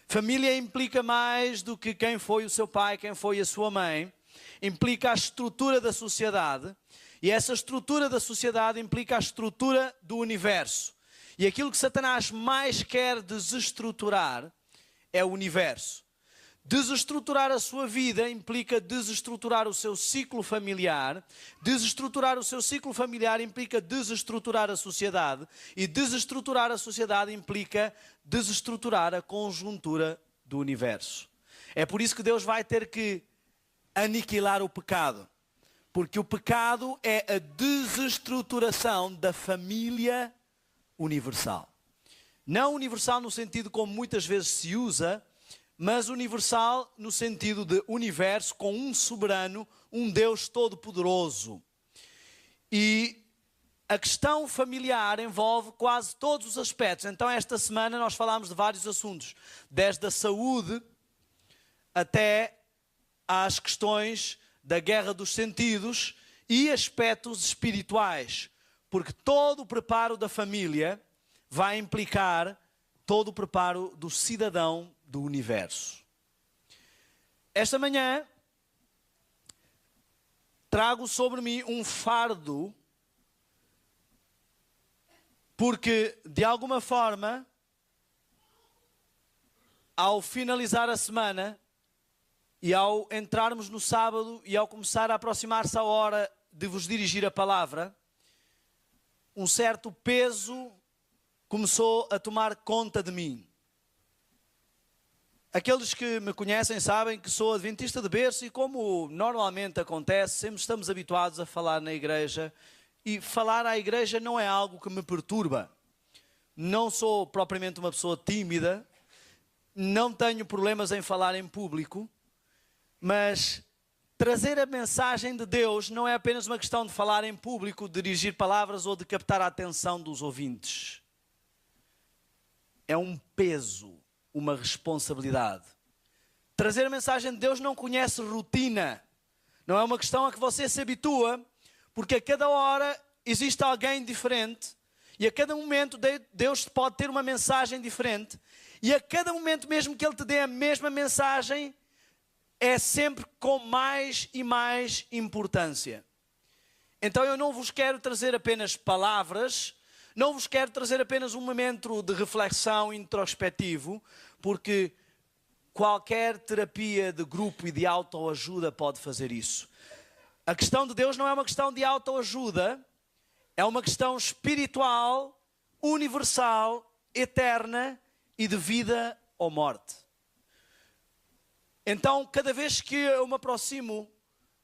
Família implica mais do que quem foi o seu pai, quem foi a sua mãe. Implica a estrutura da sociedade. E essa estrutura da sociedade implica a estrutura do universo. E aquilo que Satanás mais quer desestruturar é o universo. Desestruturar a sua vida implica desestruturar o seu ciclo familiar. Desestruturar o seu ciclo familiar implica desestruturar a sociedade. E desestruturar a sociedade implica desestruturar a conjuntura do universo. É por isso que Deus vai ter que aniquilar o pecado. Porque o pecado é a desestruturação da família universal. Não universal no sentido como muitas vezes se usa, mas universal no sentido de universo com um soberano, um Deus todo-poderoso. E a questão familiar envolve quase todos os aspectos. Então esta semana nós falámos de vários assuntos, desde a saúde até às questões da guerra dos sentidos e aspectos espirituais. Porque todo o preparo da família vai implicar todo o preparo do cidadão do universo. Esta manhã trago sobre mim um fardo, porque de alguma forma, ao finalizar a semana e ao entrarmos no sábado e ao começar a aproximar-se a hora de vos dirigir a palavra, um certo peso começou a tomar conta de mim. Aqueles que me conhecem sabem que sou adventista de berço e, como normalmente acontece, sempre estamos habituados a falar na igreja, e falar à igreja não é algo que me perturba. Não sou propriamente uma pessoa tímida, não tenho problemas em falar em público, mas trazer a mensagem de Deus não é apenas uma questão de falar em público, de dirigir palavras ou de captar a atenção dos ouvintes. É um peso, uma responsabilidade. Trazer a mensagem de Deus não conhece rotina. Não é uma questão a que você se habitua, porque a cada hora existe alguém diferente e a cada momento Deus pode ter uma mensagem diferente e a cada momento mesmo que Ele te dê a mesma mensagem é sempre com mais e mais importância. Então eu não vos quero trazer apenas palavras, não vos quero trazer apenas um momento de reflexão introspectivo, porque qualquer terapia de grupo e de autoajuda pode fazer isso. A questão de Deus não é uma questão de autoajuda, é uma questão espiritual, universal, eterna e de vida ou morte. Então, cada vez que eu me aproximo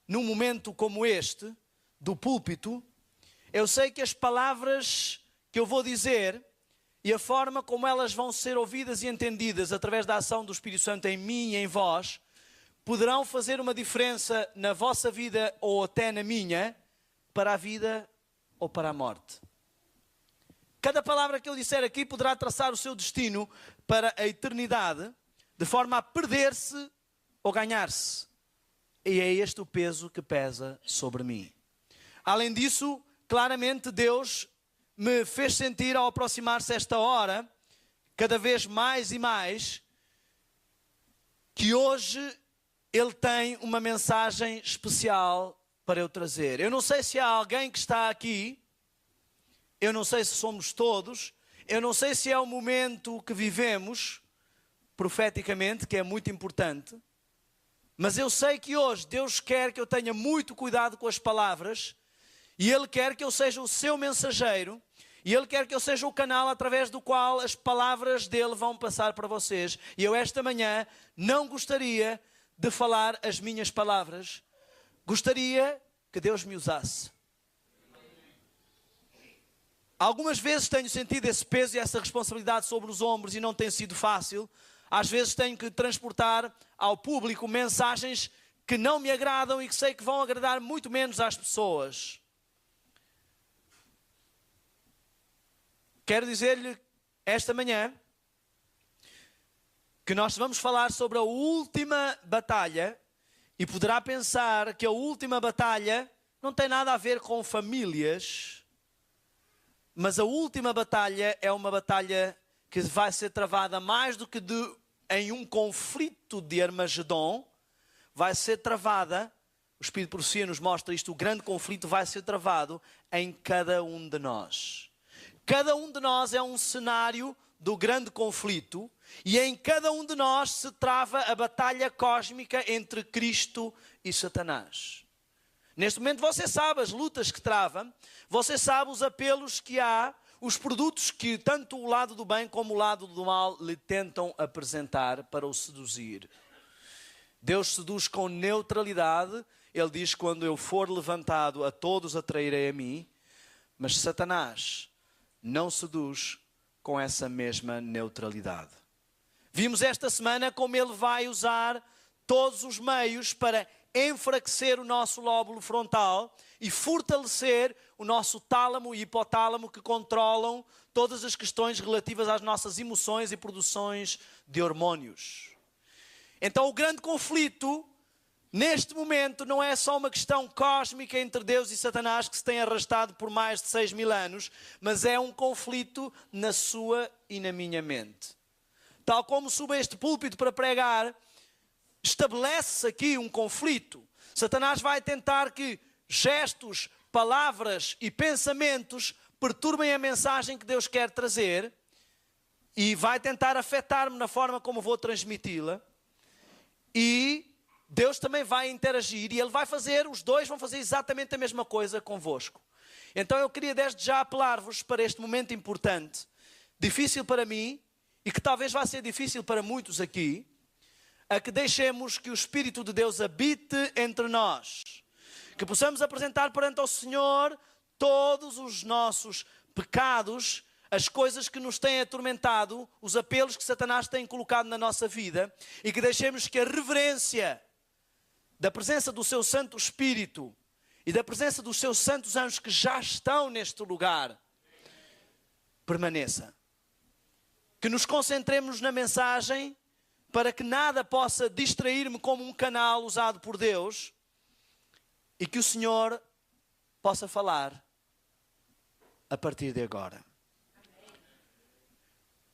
num momento como este, do púlpito, eu sei que as palavras que eu vou dizer e a forma como elas vão ser ouvidas e entendidas através da ação do Espírito Santo em mim e em vós, poderão fazer uma diferença na vossa vida ou até na minha, para a vida ou para a morte. Cada palavra que eu disser aqui poderá traçar o seu destino para a eternidade, de forma a perder-se ou ganhar-se. E é este o peso que pesa sobre mim. Além disso, claramente Deus me fez sentir, ao aproximar-se esta hora, cada vez mais e mais, que hoje Ele tem uma mensagem especial para eu trazer. Eu não sei se há alguém que está aqui, eu não sei se somos todos, eu não sei se é o momento que vivemos, profeticamente, que é muito importante, mas eu sei que hoje Deus quer que eu tenha muito cuidado com as palavras, e Ele quer que eu seja o seu mensageiro, e Ele quer que eu seja o canal através do qual as palavras dEle vão passar para vocês. E eu esta manhã não gostaria de falar as minhas palavras, gostaria que Deus me usasse. Algumas vezes tenho sentido esse peso e essa responsabilidade sobre os ombros e não tem sido fácil. Às vezes tenho que transportar ao público mensagens que não me agradam e que sei que vão agradar muito menos às pessoas. Quero dizer-lhe esta manhã que nós vamos falar sobre a última batalha e poderá pensar que a última batalha não tem nada a ver com famílias, mas a última batalha é uma batalha que vai ser travada mais do que de em um conflito de Armagedon, vai ser travada, o Espírito de Profecia nos mostra isto, o grande conflito vai ser travado em cada um de nós. Cada um de nós é um cenário do grande conflito e em cada um de nós se trava a batalha cósmica entre Cristo e Satanás. Neste momento você sabe as lutas que trava, você sabe os apelos que há, os produtos que tanto o lado do bem como o lado do mal lhe tentam apresentar para o seduzir. Deus seduz com neutralidade. Ele diz, quando eu for levantado, a todos atrairei a mim. Mas Satanás não seduz com essa mesma neutralidade. Vimos esta semana como ele vai usar todos os meios para enfraquecer o nosso lóbulo frontal e fortalecer o nosso tálamo e hipotálamo, que controlam todas as questões relativas às nossas emoções e produções de hormônios. Então o grande conflito neste momento não é só uma questão cósmica entre Deus e Satanás que se tem arrastado por mais de 6.000 anos, mas é um conflito na sua e na minha mente. Tal como subo a este púlpito para pregar, estabelece-se aqui um conflito. Satanás vai tentar que gestos, palavras e pensamentos perturbem a mensagem que Deus quer trazer e vai tentar afetar-me na forma como vou transmiti-la. E Deus também vai interagir e Ele vai fazer, os dois vão fazer exatamente a mesma coisa convosco. Então eu queria desde já apelar-vos para este momento importante, difícil para mim e que talvez vá ser difícil para muitos aqui, a que deixemos que o Espírito de Deus habite entre nós. Que possamos apresentar perante ao Senhor todos os nossos pecados, as coisas que nos têm atormentado, os apelos que Satanás tem colocado na nossa vida, e que deixemos que a reverência da presença do seu Santo Espírito e da presença dos seus santos anjos que já estão neste lugar permaneça. Que nos concentremos na mensagem para que nada possa distrair-me como um canal usado por Deus e que o Senhor possa falar a partir de agora.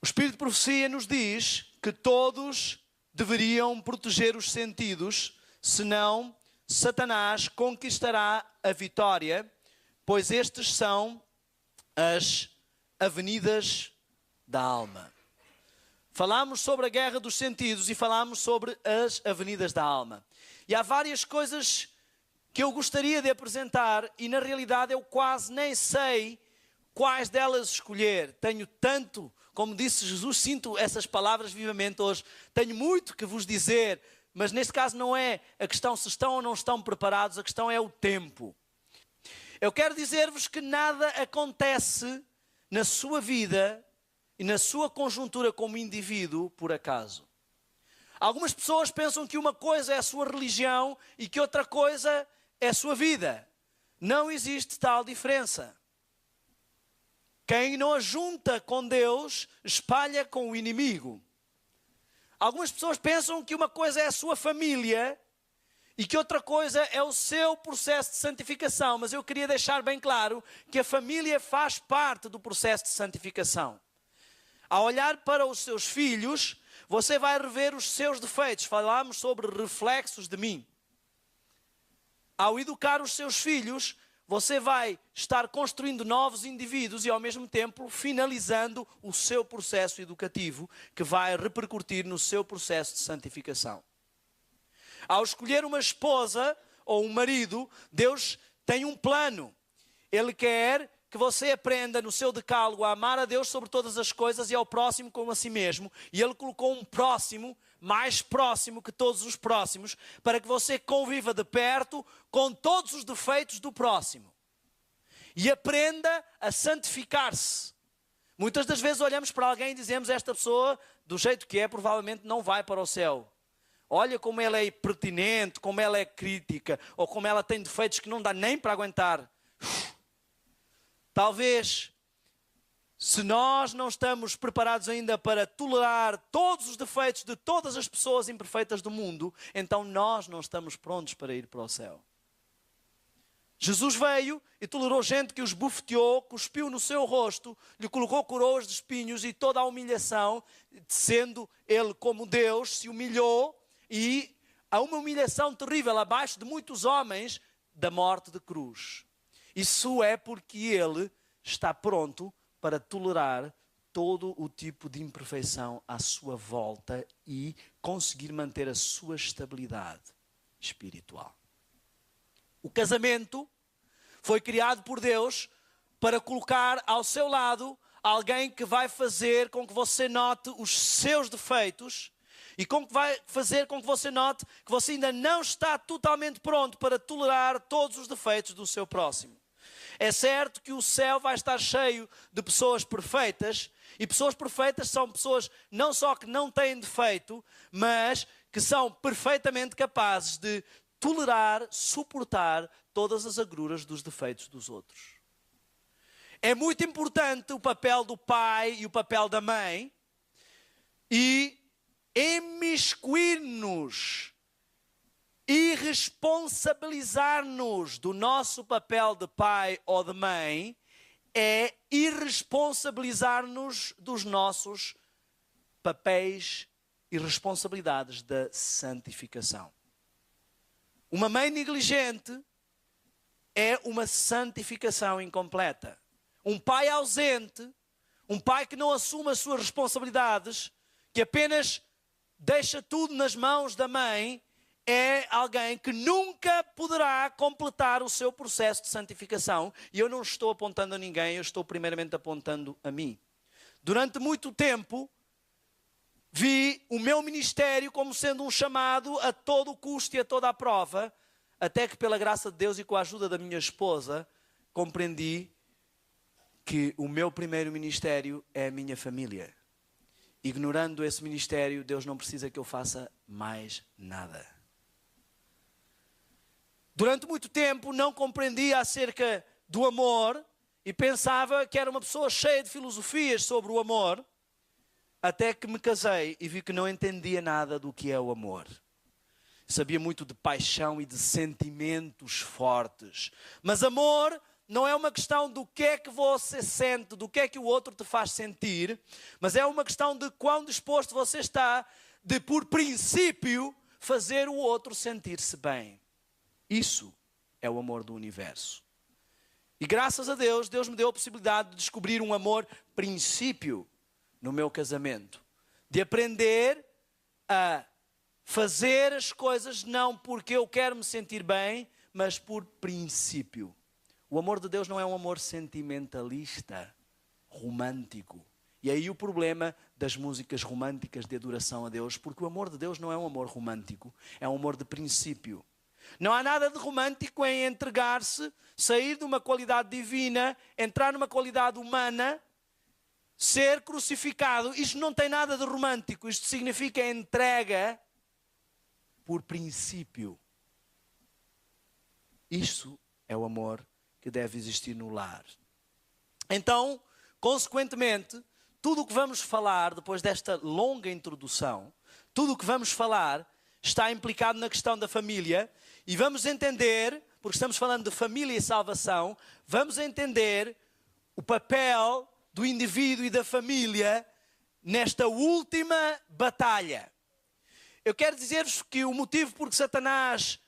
O Espírito de Profecia nos diz que todos deveriam proteger os sentidos, senão Satanás conquistará a vitória, pois estes são as avenidas da alma. Falámos sobre a guerra dos sentidos e falámos sobre as avenidas da alma. E há várias coisas que eu gostaria de apresentar e na realidade eu quase nem sei quais delas escolher. Tenho tanto, como disse Jesus, sinto essas palavras vivamente hoje. Tenho muito que vos dizer, mas neste caso não é a questão se estão ou não estão preparados, a questão é o tempo. Eu quero dizer-vos que nada acontece na sua vida e na sua conjuntura como indivíduo por acaso. Algumas pessoas pensam que uma coisa é a sua religião e que outra coisa é a sua vida. Não existe tal diferença. Quem não ajunta com Deus, espalha com o inimigo. Algumas pessoas pensam que uma coisa é a sua família e que outra coisa é o seu processo de santificação. Mas eu queria deixar bem claro que a família faz parte do processo de santificação. Ao olhar para os seus filhos, você vai rever os seus defeitos. Falámos sobre reflexos de mim. Ao educar os seus filhos, você vai estar construindo novos indivíduos e ao mesmo tempo finalizando o seu processo educativo que vai repercutir no seu processo de santificação. Ao escolher uma esposa ou um marido, Deus tem um plano. Ele quer que você aprenda no seu decálogo a amar a Deus sobre todas as coisas e ao próximo como a si mesmo. E Ele colocou um próximo, mais próximo que todos os próximos, para que você conviva de perto com todos os defeitos do próximo. E aprenda a santificar-se. Muitas das vezes olhamos para alguém e dizemos, esta pessoa, do jeito que é, provavelmente não vai para o céu. Olha como ela é pertinente, como ela é crítica, ou como ela tem defeitos que não dá nem para aguentar. Talvez, se nós não estamos preparados ainda para tolerar todos os defeitos de todas as pessoas imperfeitas do mundo, então nós não estamos prontos para ir para o céu. Jesus veio e tolerou gente que os bufeteou, cuspiu no seu rosto, lhe colocou coroas de espinhos e toda a humilhação, sendo ele como Deus, se humilhou, e há uma humilhação terrível abaixo de muitos homens da morte de cruz. Isso é porque ele está pronto para tolerar todo o tipo de imperfeição à sua volta e conseguir manter a sua estabilidade espiritual. O casamento foi criado por Deus para colocar ao seu lado alguém que vai fazer com que você note os seus defeitos e vai fazer com que você note que você ainda não está totalmente pronto para tolerar todos os defeitos do seu próximo. É certo que o céu vai estar cheio de pessoas perfeitas, e pessoas perfeitas são pessoas não só que não têm defeito, mas que são perfeitamente capazes de tolerar, suportar todas as agruras dos defeitos dos outros. É muito importante o papel do pai e o papel da mãe, e imiscuir-nos e responsabilizar-nos do nosso papel de pai ou de mãe é irresponsabilizar-nos dos nossos papéis e responsabilidades da santificação. Uma mãe negligente é uma santificação incompleta. Um pai ausente, um pai que não assume as suas responsabilidades, que apenas deixa tudo nas mãos da mãe, é alguém que nunca poderá completar o seu processo de santificação. E eu não estou apontando a ninguém, eu estou primeiramente apontando a mim. Durante muito tempo, vi o meu ministério como sendo um chamado a todo custo e a toda a prova, até que pela graça de Deus e com a ajuda da minha esposa, compreendi que o meu primeiro ministério é a minha família. Ignorando esse ministério, Deus não precisa que eu faça mais nada. Durante muito tempo não compreendia acerca do amor e pensava que era uma pessoa cheia de filosofias sobre o amor, até que me casei e vi que não entendia nada do que é o amor. Sabia muito de paixão e de sentimentos fortes. Mas amor não é uma questão do que é que você sente, do que é que o outro te faz sentir, mas é uma questão de quão disposto você está de, por princípio, fazer o outro sentir-se bem. Isso é o amor do universo. E graças a Deus, Deus me deu a possibilidade de descobrir um amor princípio no meu casamento. De aprender a fazer as coisas não porque eu quero me sentir bem, mas por princípio. O amor de Deus não é um amor sentimentalista, romântico. E aí o problema das músicas românticas de adoração a Deus, porque o amor de Deus não é um amor romântico, é um amor de princípio. Não há nada de romântico em entregar-se, sair de uma qualidade divina, entrar numa qualidade humana, ser crucificado. Isto não tem nada de romântico, isto significa entrega por princípio. Isso é o amor que deve existir no lar. Então, consequentemente, tudo o que vamos falar depois desta longa introdução, tudo o que vamos falar está implicado na questão da família e vamos entender, porque estamos falando de família e salvação, vamos entender o papel do indivíduo e da família nesta última batalha. Eu quero dizer-vos que o motivo por que Satanás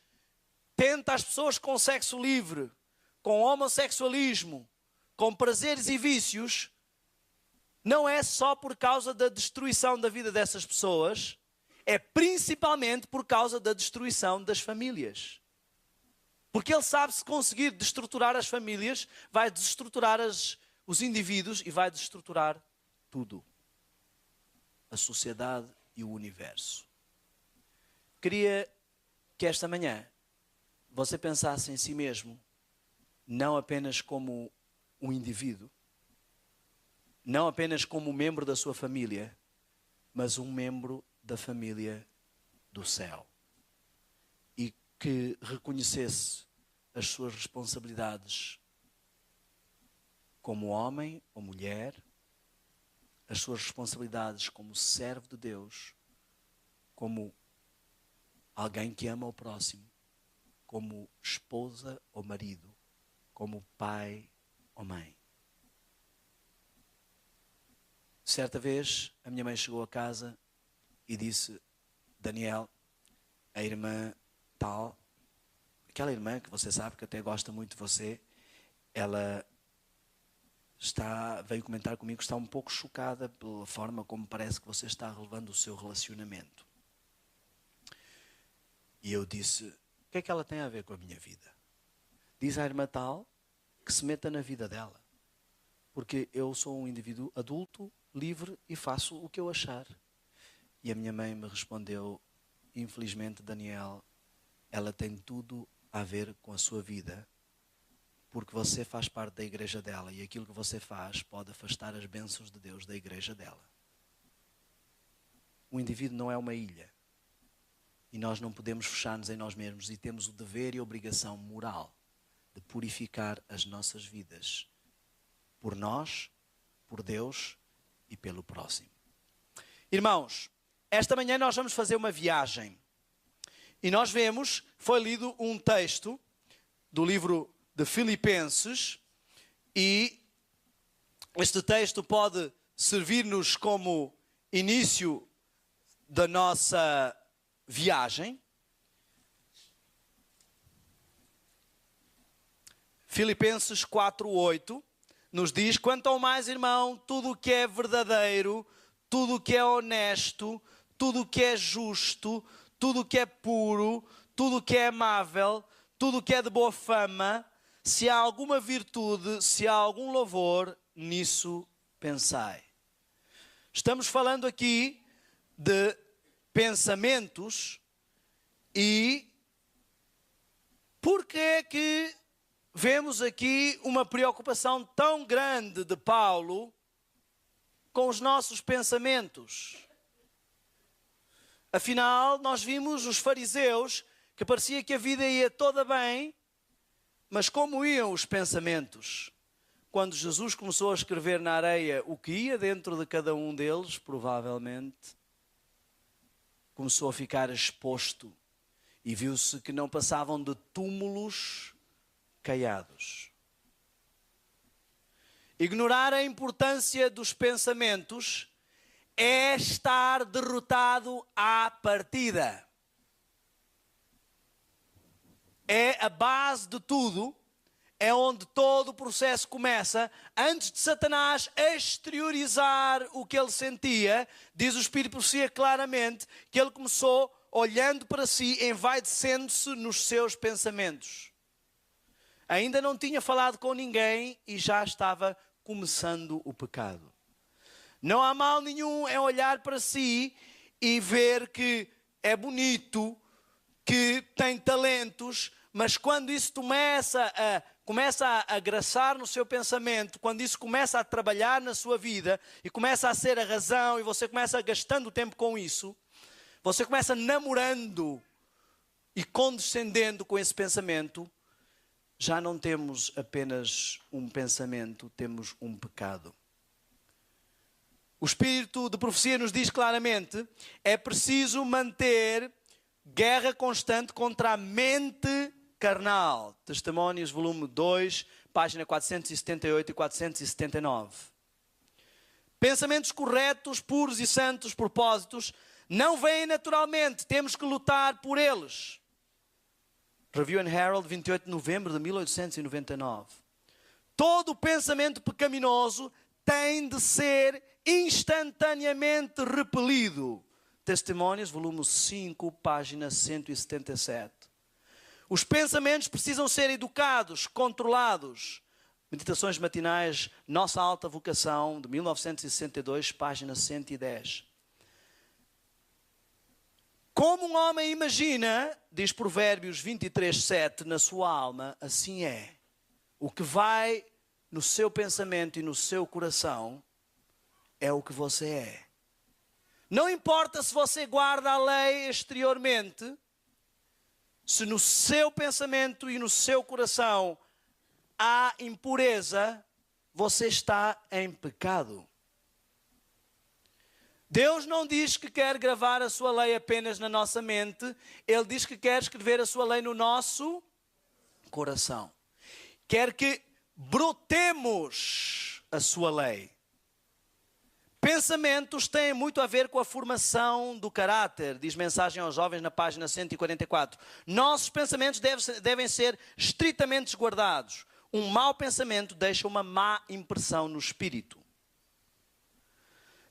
tenta as pessoas com sexo livre, com homossexualismo, com prazeres e vícios, não é só por causa da destruição da vida dessas pessoas, é principalmente por causa da destruição das famílias. Porque ele sabe, se conseguir destruturar as famílias, vai destruturar os indivíduos e vai destruturar tudo. A sociedade e o universo. Queria que esta manhã você pensasse em si mesmo, não apenas como um indivíduo, não apenas como um membro da sua família, mas um membro da família do céu. E que reconhecesse as suas responsabilidades como homem ou mulher, as suas responsabilidades como servo de Deus, como alguém que ama o próximo, como esposa ou marido, como pai ou mãe. Certa vez, a minha mãe chegou a casa e disse: Daniel, a irmã tal, aquela irmã que você sabe que até gosta muito de você, ela veio comentar comigo que está um pouco chocada pela forma como parece que você está relevando o seu relacionamento. E eu disse: o que é que ela tem a ver com a minha vida? Diz a irmã tal que se meta na vida dela, porque eu sou um indivíduo adulto, livre e faço o que eu achar. E a minha mãe me respondeu: infelizmente, Daniel, ela tem tudo a ver com a sua vida, porque você faz parte da igreja dela e aquilo que você faz pode afastar as bênçãos de Deus da igreja dela. O indivíduo não é uma ilha e nós não podemos fechar-nos em nós mesmos e temos o dever e a obrigação moral de purificar as nossas vidas por nós, por Deus e pelo próximo. Irmãos, esta manhã nós vamos fazer uma viagem e nós vemos, foi lido um texto do livro de Filipenses e este texto pode servir-nos como início da nossa viagem. Filipenses 4:8 nos diz: quanto ao mais, irmão, tudo o que é verdadeiro, tudo o que é honesto, tudo o que é justo, tudo o que é puro, tudo o que é amável, tudo o que é de boa fama, se há alguma virtude, se há algum louvor, nisso pensai. Estamos falando aqui de pensamentos e por que é que vemos aqui uma preocupação tão grande de Paulo com os nossos pensamentos? Afinal, nós vimos os fariseus que parecia que a vida ia toda bem, mas como iam os pensamentos? Quando Jesus começou a escrever na areia o que ia dentro de cada um deles, provavelmente começou a ficar exposto e viu-se que não passavam de túmulos caiados. Ignorar a importância dos pensamentos é estar derrotado à partida. É a base de tudo, é onde todo o processo começa. Antes de Satanás exteriorizar o que ele sentia, diz o Espírito de Profecia claramente que ele começou olhando para si, envaidecendo-se nos seus pensamentos. Ainda não tinha falado com ninguém e já estava começando o pecado. Não há mal nenhum em olhar para si e ver que é bonito, que tem talentos, mas quando isso começa a agraçar no seu pensamento, quando isso começa a trabalhar na sua vida e começa a ser a razão e você começa gastando tempo com isso, você começa namorando e condescendendo com esse pensamento, já não temos apenas um pensamento, temos um pecado. O Espírito de Profecia nos diz claramente: é preciso manter guerra constante contra a mente carnal. Testemunhos, volume 2, página 478 e 479. Pensamentos corretos, puros e santos propósitos não vêm naturalmente, temos que lutar por eles. Review and Herald, 28 de novembro de 1899. Todo pensamento pecaminoso tem de ser instantaneamente repelido. Testemunhos, volume 5, página 177. Os pensamentos precisam ser educados, controlados. Meditações matinais, Nossa Alta Vocação, de 1962, página 110. Como um homem imagina, diz Provérbios 23, 7, na sua alma, assim é. O que vai no seu pensamento e no seu coração é o que você é. Não importa se você guarda a lei exteriormente, se no seu pensamento e no seu coração há impureza, você está em pecado. Deus não diz que quer gravar a sua lei apenas na nossa mente, Ele diz que quer escrever a sua lei no nosso coração. quer que brotemos a sua lei. Pensamentos têm muito a ver com a formação do caráter, diz Mensagem aos Jovens na página 144. Nossos pensamentos devem ser estritamente guardados. Um mau pensamento deixa uma má impressão no espírito.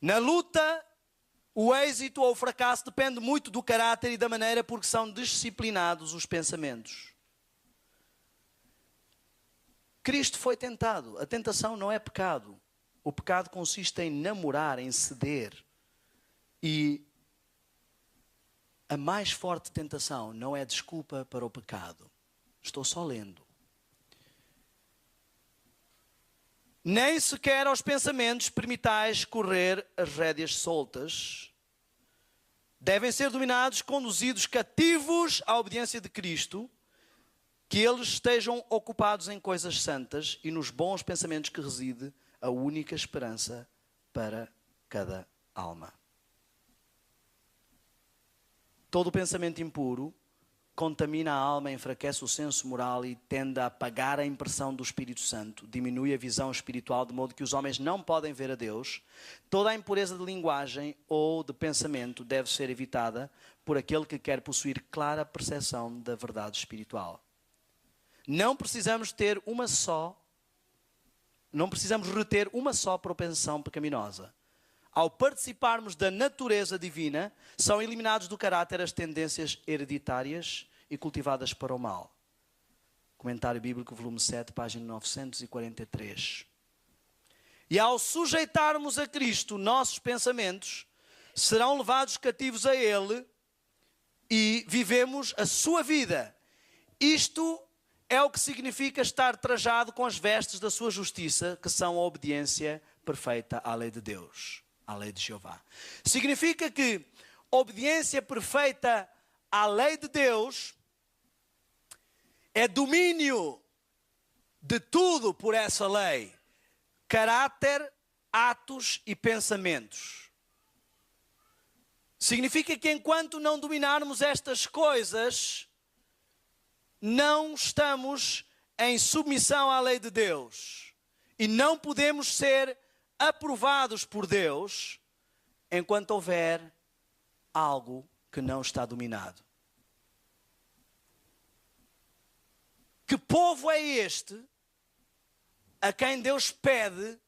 Na luta, o êxito ou o fracasso depende muito do caráter e da maneira por que são disciplinados os pensamentos. Cristo foi tentado. A tentação não é pecado. O pecado consiste em namorar, em ceder. E a mais forte tentação não é desculpa para o pecado. Estou só lendo. Nem sequer aos pensamentos permitais correr as rédeas soltas. Devem ser dominados, conduzidos cativos à obediência de Cristo, que eles estejam ocupados em coisas santas e nos bons pensamentos que reside a única esperança para cada alma. Todo pensamento impuro contamina a alma, enfraquece o senso moral e tende a apagar a impressão do Espírito Santo, diminui a visão espiritual, de modo que os homens não podem ver a Deus. Toda a impureza de linguagem ou de pensamento deve ser evitada por aquele que quer possuir clara percepção da verdade espiritual. Não precisamos reter uma só propensão pecaminosa. Ao participarmos da natureza divina, são eliminados do caráter as tendências hereditárias e cultivadas para o mal. Comentário Bíblico, volume 7, página 943. E ao sujeitarmos a Cristo nossos pensamentos, serão levados cativos a Ele e vivemos a sua vida. Isto é o que significa estar trajado com as vestes da sua justiça, que são a obediência perfeita à lei de Deus, à lei de Jeová. Significa que obediência perfeita à lei de Deus é domínio de tudo por essa lei. Caráter, atos e pensamentos. Significa que enquanto não dominarmos estas coisas, não estamos em submissão à lei de Deus. E não podemos ser aprovados por Deus enquanto houver algo que não está dominado. Que povo é este a quem Deus pede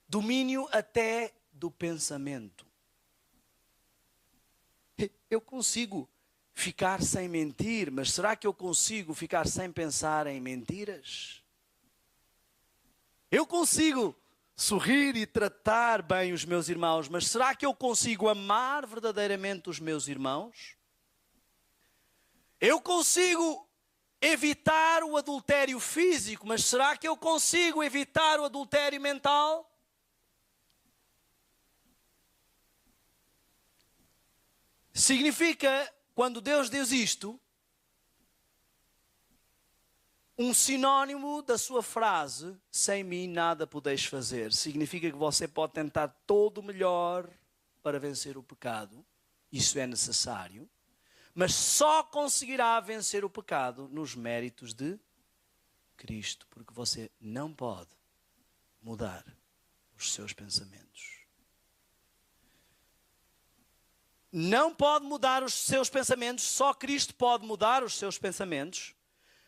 domínio até do pensamento? Eu consigo ficar sem mentir, mas será que eu consigo ficar sem pensar em mentiras? Eu consigo sorrir e tratar bem os meus irmãos, mas será que eu consigo amar verdadeiramente os meus irmãos? Eu consigo evitar o adultério físico, mas será que eu consigo evitar o adultério mental? Significa, quando Deus diz isto, um sinónimo da sua frase, sem mim nada podeis fazer, significa que você pode tentar todo o melhor para vencer o pecado, isso é necessário, mas só conseguirá vencer o pecado nos méritos de Cristo, porque você não pode mudar os seus pensamentos. Não pode mudar os seus pensamentos, só Cristo pode mudar os seus pensamentos.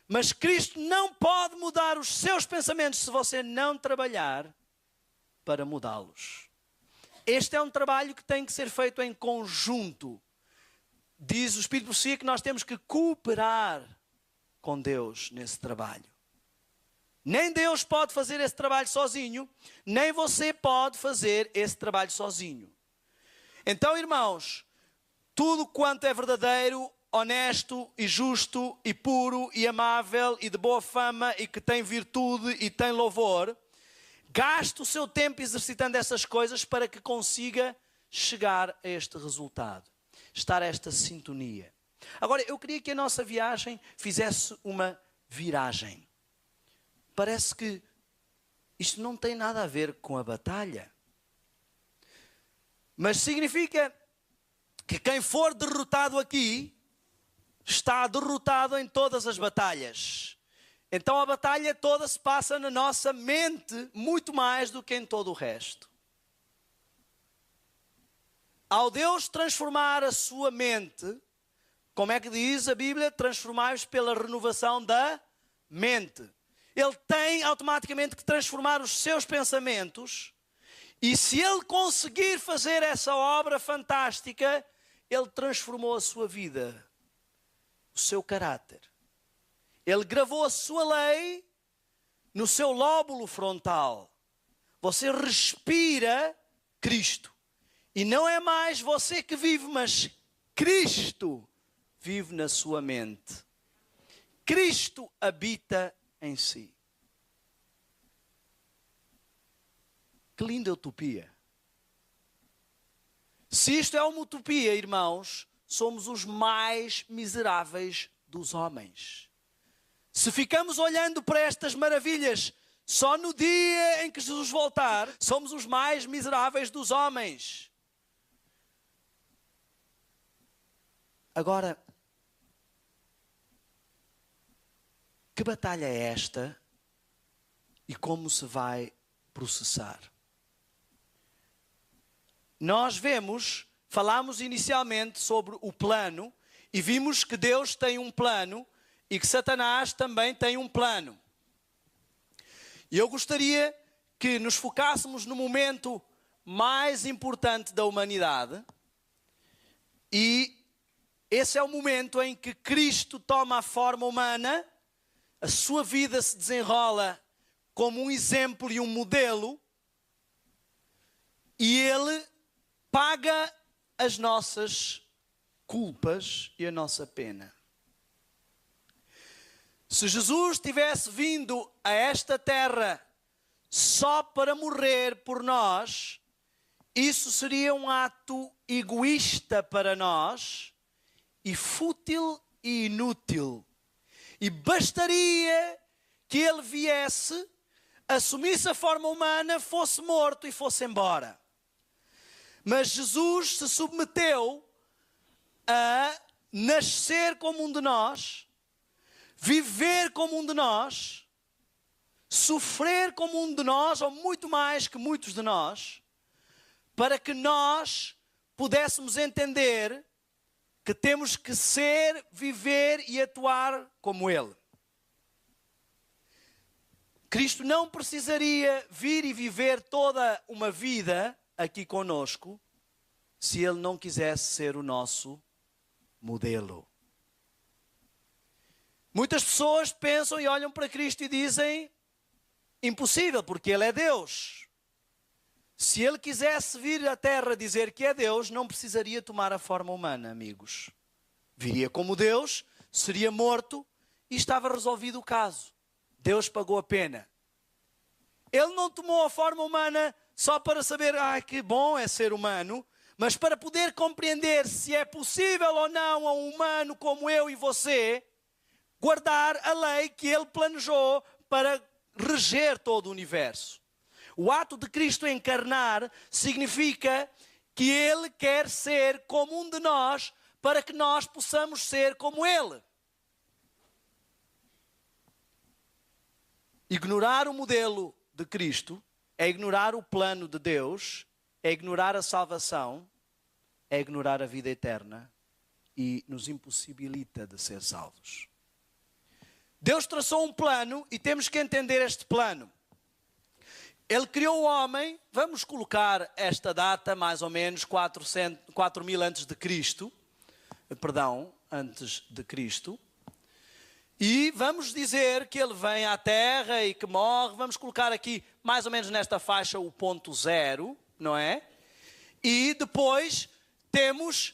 Mas Cristo não pode mudar os seus pensamentos se você não trabalhar para mudá-los. Este é um trabalho que tem que ser feito em conjunto. Diz o Espírito de Profecia que nós temos que cooperar com Deus nesse trabalho. Nem Deus pode fazer esse trabalho sozinho, nem você pode fazer esse trabalho sozinho. Então, irmãos, tudo quanto é verdadeiro, honesto e justo e puro e amável e de boa fama e que tem virtude e tem louvor, gaste o seu tempo exercitando essas coisas para que consiga chegar a este resultado, estar a esta sintonia. Agora, eu queria que a nossa viagem fizesse uma viragem. Parece que isto não tem nada a ver com a batalha, mas significa que quem for derrotado aqui está derrotado em todas as batalhas. Então a batalha toda se passa na nossa mente, muito mais do que em todo o resto. Ao Deus transformar a sua mente, como é que diz a Bíblia? Transformai-vos pela renovação da mente. Ele tem automaticamente que transformar os seus pensamentos, e se ele conseguir fazer essa obra fantástica, ele transformou a sua vida, o seu caráter. Ele gravou a sua lei no seu lóbulo frontal. Você respira Cristo. E não é mais você que vive, mas Cristo vive na sua mente. Cristo habita em si. Que linda utopia. Se isto é uma utopia, irmãos, somos os mais miseráveis dos homens. Se ficamos olhando para estas maravilhas só no dia em que Jesus voltar, somos os mais miseráveis dos homens. Agora, que batalha é esta e como se vai processar? Nós falámos inicialmente sobre o plano e vimos que Deus tem um plano e que Satanás também tem um plano. E eu gostaria que nos focássemos no momento mais importante da humanidade, e esse é o momento em que Cristo toma a forma humana, a sua vida se desenrola como um exemplo e um modelo, e Ele paga as nossas culpas e a nossa pena. Se Jesus tivesse vindo a esta terra só para morrer por nós, isso seria um ato egoísta para nós e fútil e inútil. E bastaria que ele viesse, assumisse a forma humana, fosse morto e fosse embora. Mas Jesus se submeteu a nascer como um de nós, viver como um de nós, sofrer como um de nós, ou muito mais que muitos de nós, para que nós pudéssemos entender que temos que ser, viver e atuar como Ele. Cristo não precisaria vir e viver toda uma vida aqui conosco se Ele não quisesse ser o nosso modelo. Muitas pessoas pensam e olham para Cristo e dizem: impossível, porque Ele é Deus. Se Ele quisesse vir à Terra dizer que é Deus, não precisaria tomar a forma humana, amigos. Viria como Deus, seria morto e estava resolvido o caso. Deus pagou a pena. Ele não tomou a forma humana só para saber, que bom é ser humano, mas para poder compreender se é possível ou não a um humano como eu e você guardar a lei que Ele planejou para reger todo o universo. O ato de Cristo encarnar significa que Ele quer ser como um de nós para que nós possamos ser como Ele. Ignorar o modelo de Cristo é ignorar o plano de Deus, é ignorar a salvação, é ignorar a vida eterna e nos impossibilita de ser salvos. Deus traçou um plano e temos que entender este plano. Ele criou o homem, vamos colocar esta data mais ou menos 4.000 antes de Cristo, antes de Cristo. E vamos dizer que ele vem à Terra e que morre, vamos colocar aqui mais ou menos nesta faixa o ponto 0, não é? E depois temos,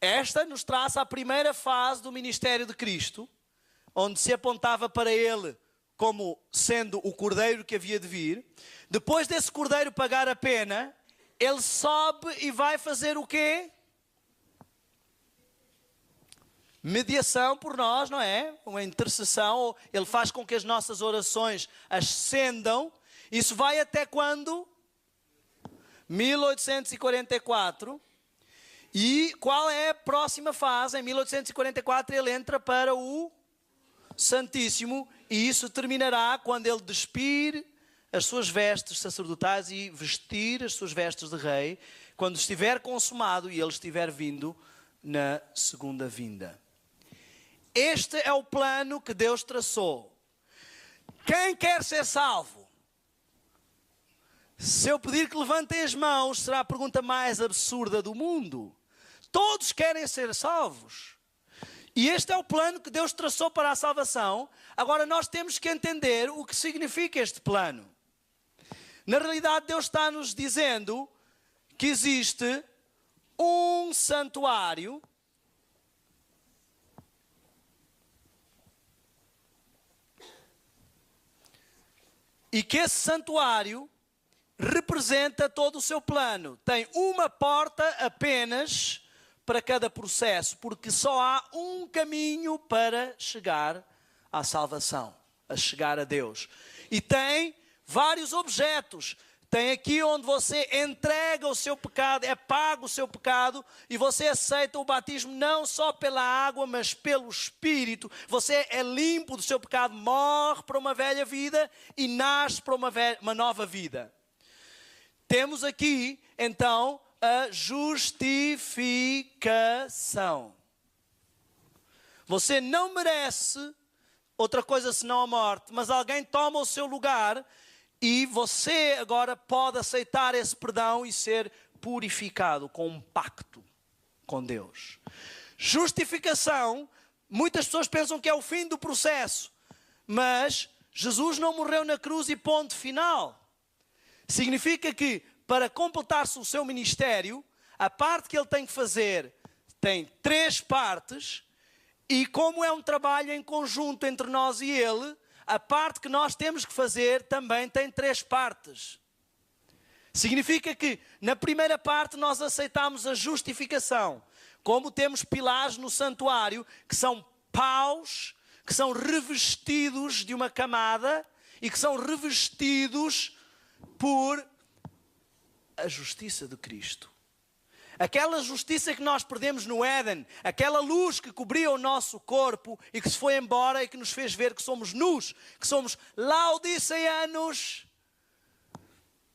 esta nos traça a primeira fase do ministério de Cristo, onde se apontava para ele como sendo o cordeiro que havia de vir. Depois desse cordeiro pagar a pena, ele sobe e vai fazer o quê? Mediação por nós, não é? Uma intercessão. Ele faz com que as nossas orações ascendam. Isso vai até quando? 1844. E qual é a próxima fase? Em 1844 ele entra para o Santíssimo, e isso terminará quando ele despir as suas vestes sacerdotais e vestir as suas vestes de rei, quando estiver consumado e ele estiver vindo na segunda vinda. Este é o plano que Deus traçou. Quem quer ser salvo? Se eu pedir que levantem as mãos, será a pergunta mais absurda do mundo. Todos querem ser salvos. E este é o plano que Deus traçou para a salvação. Agora nós temos que entender o que significa este plano. Na realidade, Deus está nos dizendo que existe um santuário e que esse santuário representa todo o seu plano. Tem uma porta apenas para cada processo, porque só há um caminho para chegar à salvação, a chegar a Deus. E tem vários objetos. Tem aqui onde você entrega o seu pecado, é pago o seu pecado, e você aceita o batismo não só pela água, mas pelo Espírito. Você é limpo do seu pecado, morre para uma velha vida e nasce para uma nova vida. Temos aqui, então, a justificação. Você não merece outra coisa senão a morte, mas alguém toma o seu lugar e você agora pode aceitar esse perdão e ser purificado com um pacto com Deus. Justificação, muitas pessoas pensam que é o fim do processo, mas Jesus não morreu na cruz e ponto final. Significa que para completar-se o seu ministério, a parte que ele tem que fazer tem 3 partes, e como é um trabalho em conjunto entre nós e ele, a parte que nós temos que fazer também tem 3 partes. Significa que na primeira parte nós aceitamos a justificação. Como temos pilares no santuário, que são paus, que são revestidos de uma camada e que são revestidos por a justiça de Cristo. Aquela justiça que nós perdemos no Éden, aquela luz que cobria o nosso corpo e que se foi embora e que nos fez ver que somos nus, que somos laodiceanos,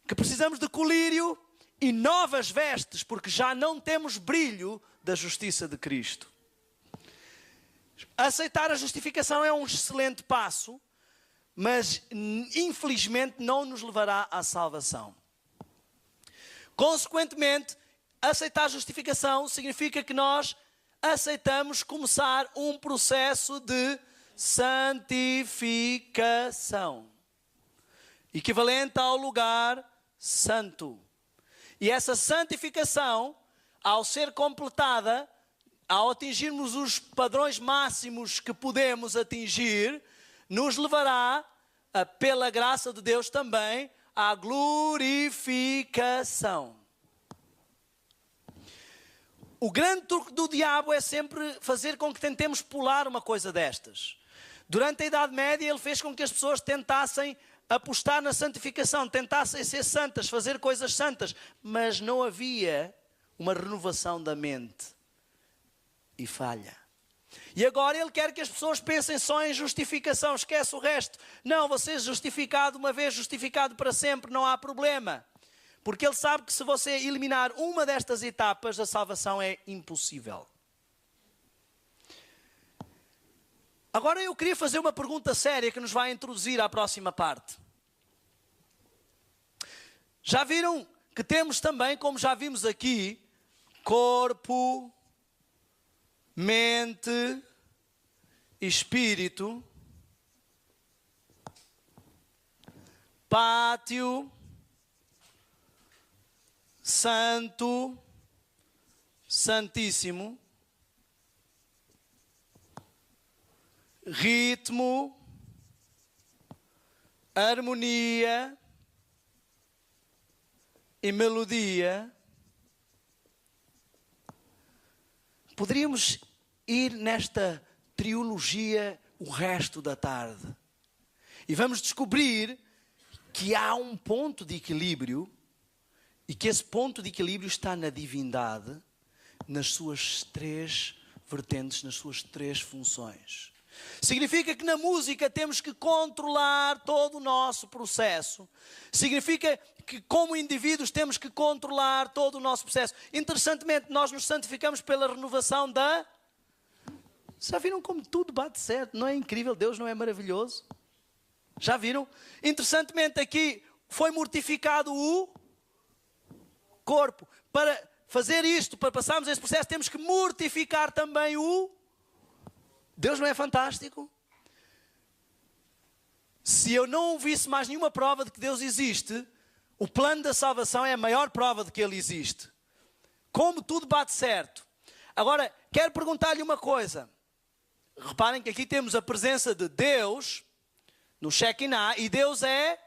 que precisamos de colírio e novas vestes, porque já não temos brilho da justiça de Cristo. Aceitar a justificação é um excelente passo, mas infelizmente não nos levará à salvação. Consequentemente, aceitar a justificação significa que nós aceitamos começar um processo de santificação, equivalente ao lugar santo. E essa santificação, ao ser completada, ao atingirmos os padrões máximos que podemos atingir, nos levará, pela graça de Deus também, à glorificação. O grande truque do diabo é sempre fazer com que tentemos pular uma coisa destas. Durante a Idade Média, ele fez com que as pessoas tentassem apostar na santificação, tentassem ser santas, fazer coisas santas, mas não havia uma renovação da mente. E falha. E agora ele quer que as pessoas pensem só em justificação, esquece o resto. Não, você é justificado uma vez, justificado para sempre, não há problema. Porque ele sabe que se você eliminar uma destas etapas, a salvação é impossível. Agora eu queria fazer uma pergunta séria que nos vai introduzir à próxima parte. Já viram que temos também, como já vimos aqui, corpo, mente, espírito, pátio, santo, santíssimo, ritmo, harmonia e melodia. Poderíamos ir nesta trilogia o resto da tarde. E vamos descobrir que há um ponto de equilíbrio e que esse ponto de equilíbrio está na divindade, nas suas 3 vertentes, nas suas 3 funções. Significa que na música temos que controlar todo o nosso processo. Significa que como indivíduos temos que controlar todo o nosso processo. Interessantemente, nós nos santificamos pela renovação da... Já viram como tudo bate certo? Não é incrível? Deus não é maravilhoso? Já viram? Interessantemente aqui foi mortificado o corpo. Para fazer isto, para passarmos esse processo, temos que mortificar também o... Deus não é fantástico? Se eu não visse mais nenhuma prova de que Deus existe, o plano da salvação é a maior prova de que Ele existe. Como tudo bate certo. Agora, quero perguntar-lhe uma coisa. Reparem que aqui temos a presença de Deus no Shekinah, e Deus é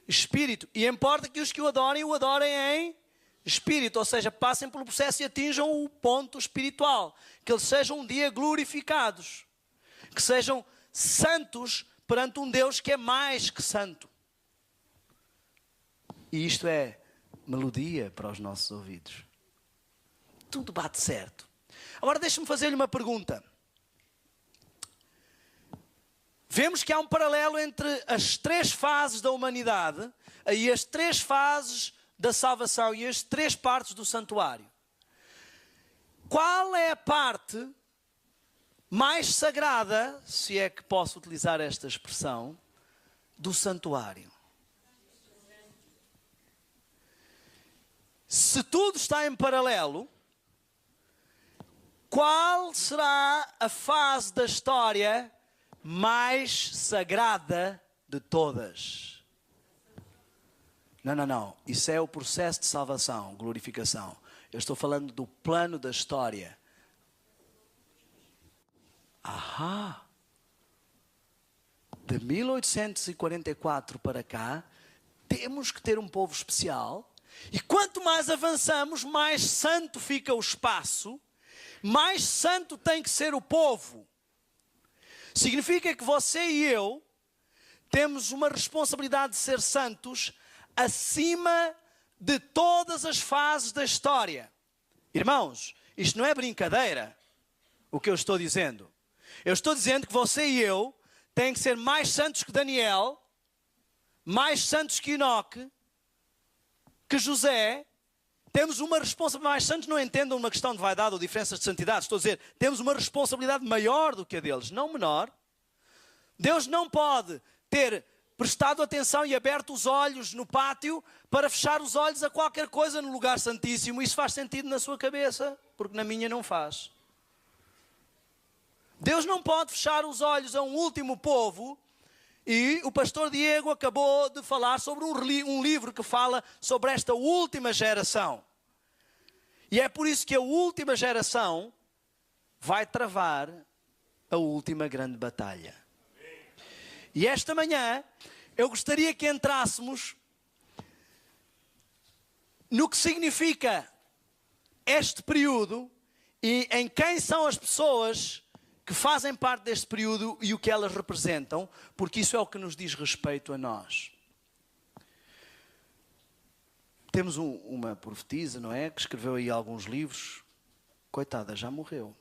Espírito. E importa que os que o adorem em Espírito, ou seja, passem pelo processo e atinjam o ponto espiritual. Que eles sejam um dia glorificados. Que sejam santos perante um Deus que é mais que santo. E isto é melodia para os nossos ouvidos. Tudo bate certo. Agora deixe-me fazer-lhe uma pergunta. Vemos que há um paralelo entre as 3 fases da humanidade e as 3 fases da salvação e as 3 partes do santuário. Qual é a parte mais sagrada, se é que posso utilizar esta expressão, do santuário? Se tudo está em paralelo, qual será a fase da história mais sagrada de todas? Não. Isso é o processo de salvação, glorificação. Eu estou falando do plano da história. De 1844 para cá, temos que ter um povo especial. E quanto mais avançamos, mais santo fica o espaço, mais santo tem que ser o povo. Significa que você e eu temos uma responsabilidade de ser santos acima de todas as fases da história. Irmãos, isto não é brincadeira, o que eu estou dizendo. Eu estou dizendo que você e eu têm que ser mais santos que Daniel, mais santos que Enoque, que José. Temos uma responsabilidade. Mais santos não entendam uma questão de vaidade ou diferenças de santidade. Estou a dizer, temos uma responsabilidade maior do que a deles, não menor. Deus não pode ter prestado atenção e aberto os olhos no pátio para fechar os olhos a qualquer coisa no lugar santíssimo. Isso faz sentido na sua cabeça, porque na minha não faz. Deus não pode fechar os olhos a um último povo. E o pastor Diego acabou de falar sobre um livro que fala sobre esta última geração. E é por isso que a última geração vai travar a última grande batalha. E esta manhã eu gostaria que entrássemos no que significa este período e em quem são as pessoas que fazem parte deste período e o que elas representam, porque isso é o que nos diz respeito a nós. Temos uma profetisa, não é? Que escreveu aí alguns livros. Coitada, já morreu.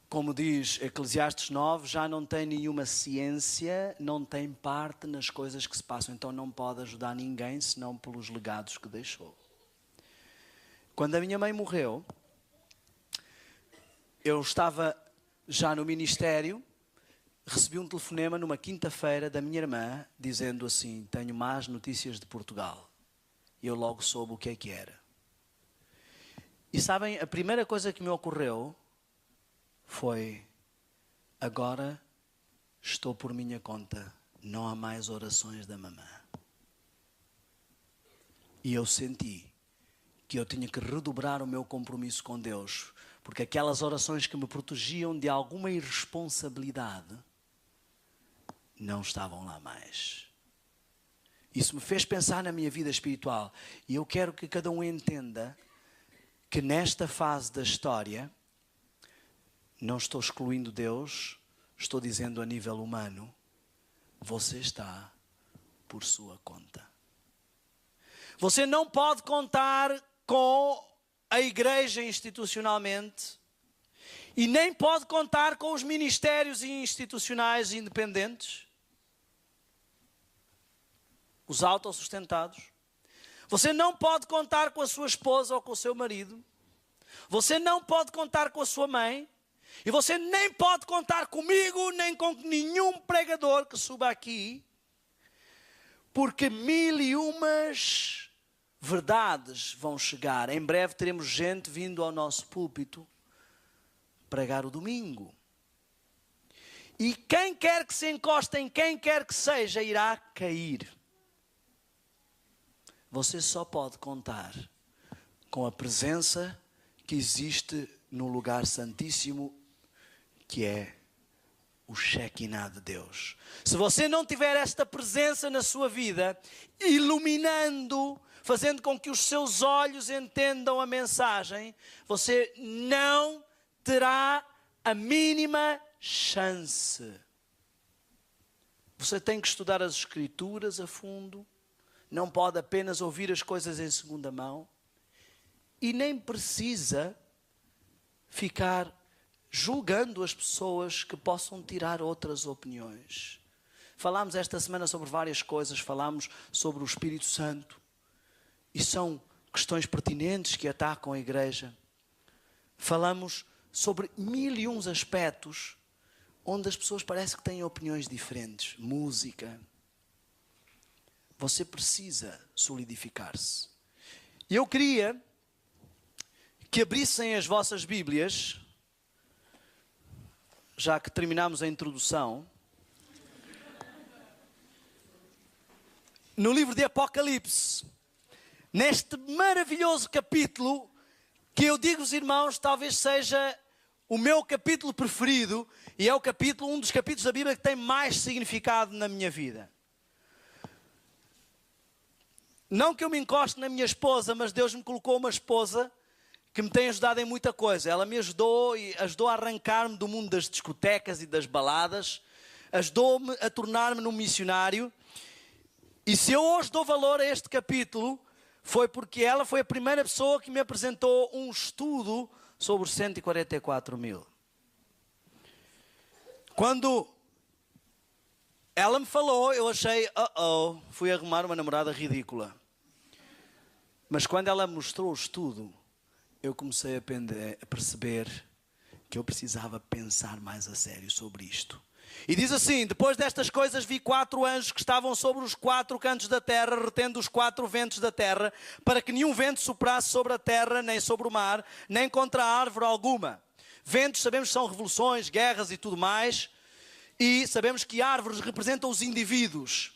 Como diz Eclesiastes 9, já não tem nenhuma ciência, não tem parte nas coisas que se passam. Então não pode ajudar ninguém, senão pelos legados que deixou. Quando a minha mãe morreu, eu estava já no ministério, recebi um telefonema numa quinta-feira da minha irmã, dizendo assim: tenho más notícias de Portugal. E eu logo soube o que é que era. E sabem, a primeira coisa que me ocorreu foi: agora estou por minha conta, não há mais orações da mamã. E eu senti que eu tinha que redobrar o meu compromisso com Deus, porque aquelas orações que me protegiam de alguma irresponsabilidade não estavam lá mais. Isso me fez pensar na minha vida espiritual. E eu quero que cada um entenda que nesta fase da história, não estou excluindo Deus, estou dizendo a nível humano, você está por sua conta. Você não pode contar com a igreja institucionalmente e nem pode contar com os ministérios institucionais independentes, os autossustentados. Você não pode contar com a sua esposa ou com o seu marido. Você não pode contar com a sua mãe. E você nem pode contar comigo, nem com nenhum pregador que suba aqui. Porque 1001 verdades vão chegar. Em breve teremos gente vindo ao nosso púlpito pregar o domingo. E quem quer que se encoste em quem quer que seja, irá cair. Você só pode contar com a presença que existe no lugar santíssimo, que é o Shekinah de Deus. Se você não tiver esta presença na sua vida, iluminando, fazendo com que os seus olhos entendam a mensagem, você não terá a mínima chance. Você tem que estudar as Escrituras a fundo. Não pode apenas ouvir as coisas em segunda mão. E nem precisa ficar julgando as pessoas que possam tirar outras opiniões. Falámos esta semana sobre várias coisas. Falámos sobre o Espírito Santo. E são questões pertinentes que atacam a igreja. Falamos sobre 1001 aspectos onde as pessoas parecem que têm opiniões diferentes. Música. Você precisa solidificar-se. E eu queria que abrissem as vossas Bíblias, já que terminamos a introdução, no livro de Apocalipse, neste maravilhoso capítulo, que eu digo-vos, irmãos, talvez seja o meu capítulo preferido, e é um dos capítulos da Bíblia que tem mais significado na minha vida. Não que eu me encoste na minha esposa, mas Deus me colocou uma esposa que me tem ajudado em muita coisa. Ela me ajudou a arrancar-me do mundo das discotecas e das baladas. Ajudou-me a tornar-me num missionário. E se eu hoje dou valor a este capítulo, foi porque ela foi a primeira pessoa que me apresentou um estudo sobre os 144 mil. Quando ela me falou, eu achei, fui arrumar uma namorada ridícula. Mas quando ela mostrou o estudo, eu comecei a perceber que eu precisava pensar mais a sério sobre isto. E diz assim: depois destas coisas vi 4 anjos que estavam sobre os 4 cantos da terra, retendo os 4 ventos da terra, para que nenhum vento soprasse sobre a terra, nem sobre o mar, nem contra a árvore alguma. Ventos, sabemos que são revoluções, guerras e tudo mais. E sabemos que árvores representam os indivíduos.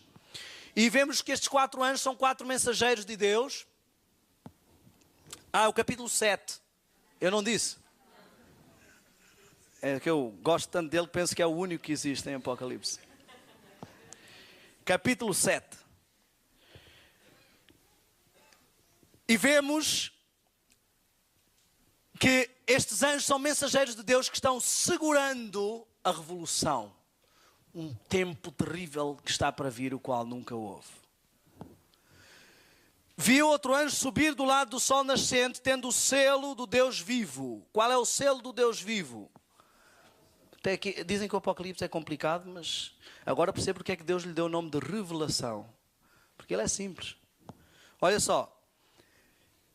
E vemos que estes 4 anjos são 4 mensageiros de Deus. O capítulo 7. Eu não disse. É que eu gosto tanto dele, penso que é o único que existe em Apocalipse. Capítulo 7. E vemos que estes anjos são mensageiros de Deus que estão segurando a revolução. Um tempo terrível que está para vir, o qual nunca houve. Vi outro anjo subir do lado do sol nascente, tendo o selo do Deus vivo. Qual é o selo do Deus vivo? Até aqui, dizem que o Apocalipse é complicado, mas agora percebo porque é que Deus lhe deu o nome de revelação. Porque ele é simples. Olha só.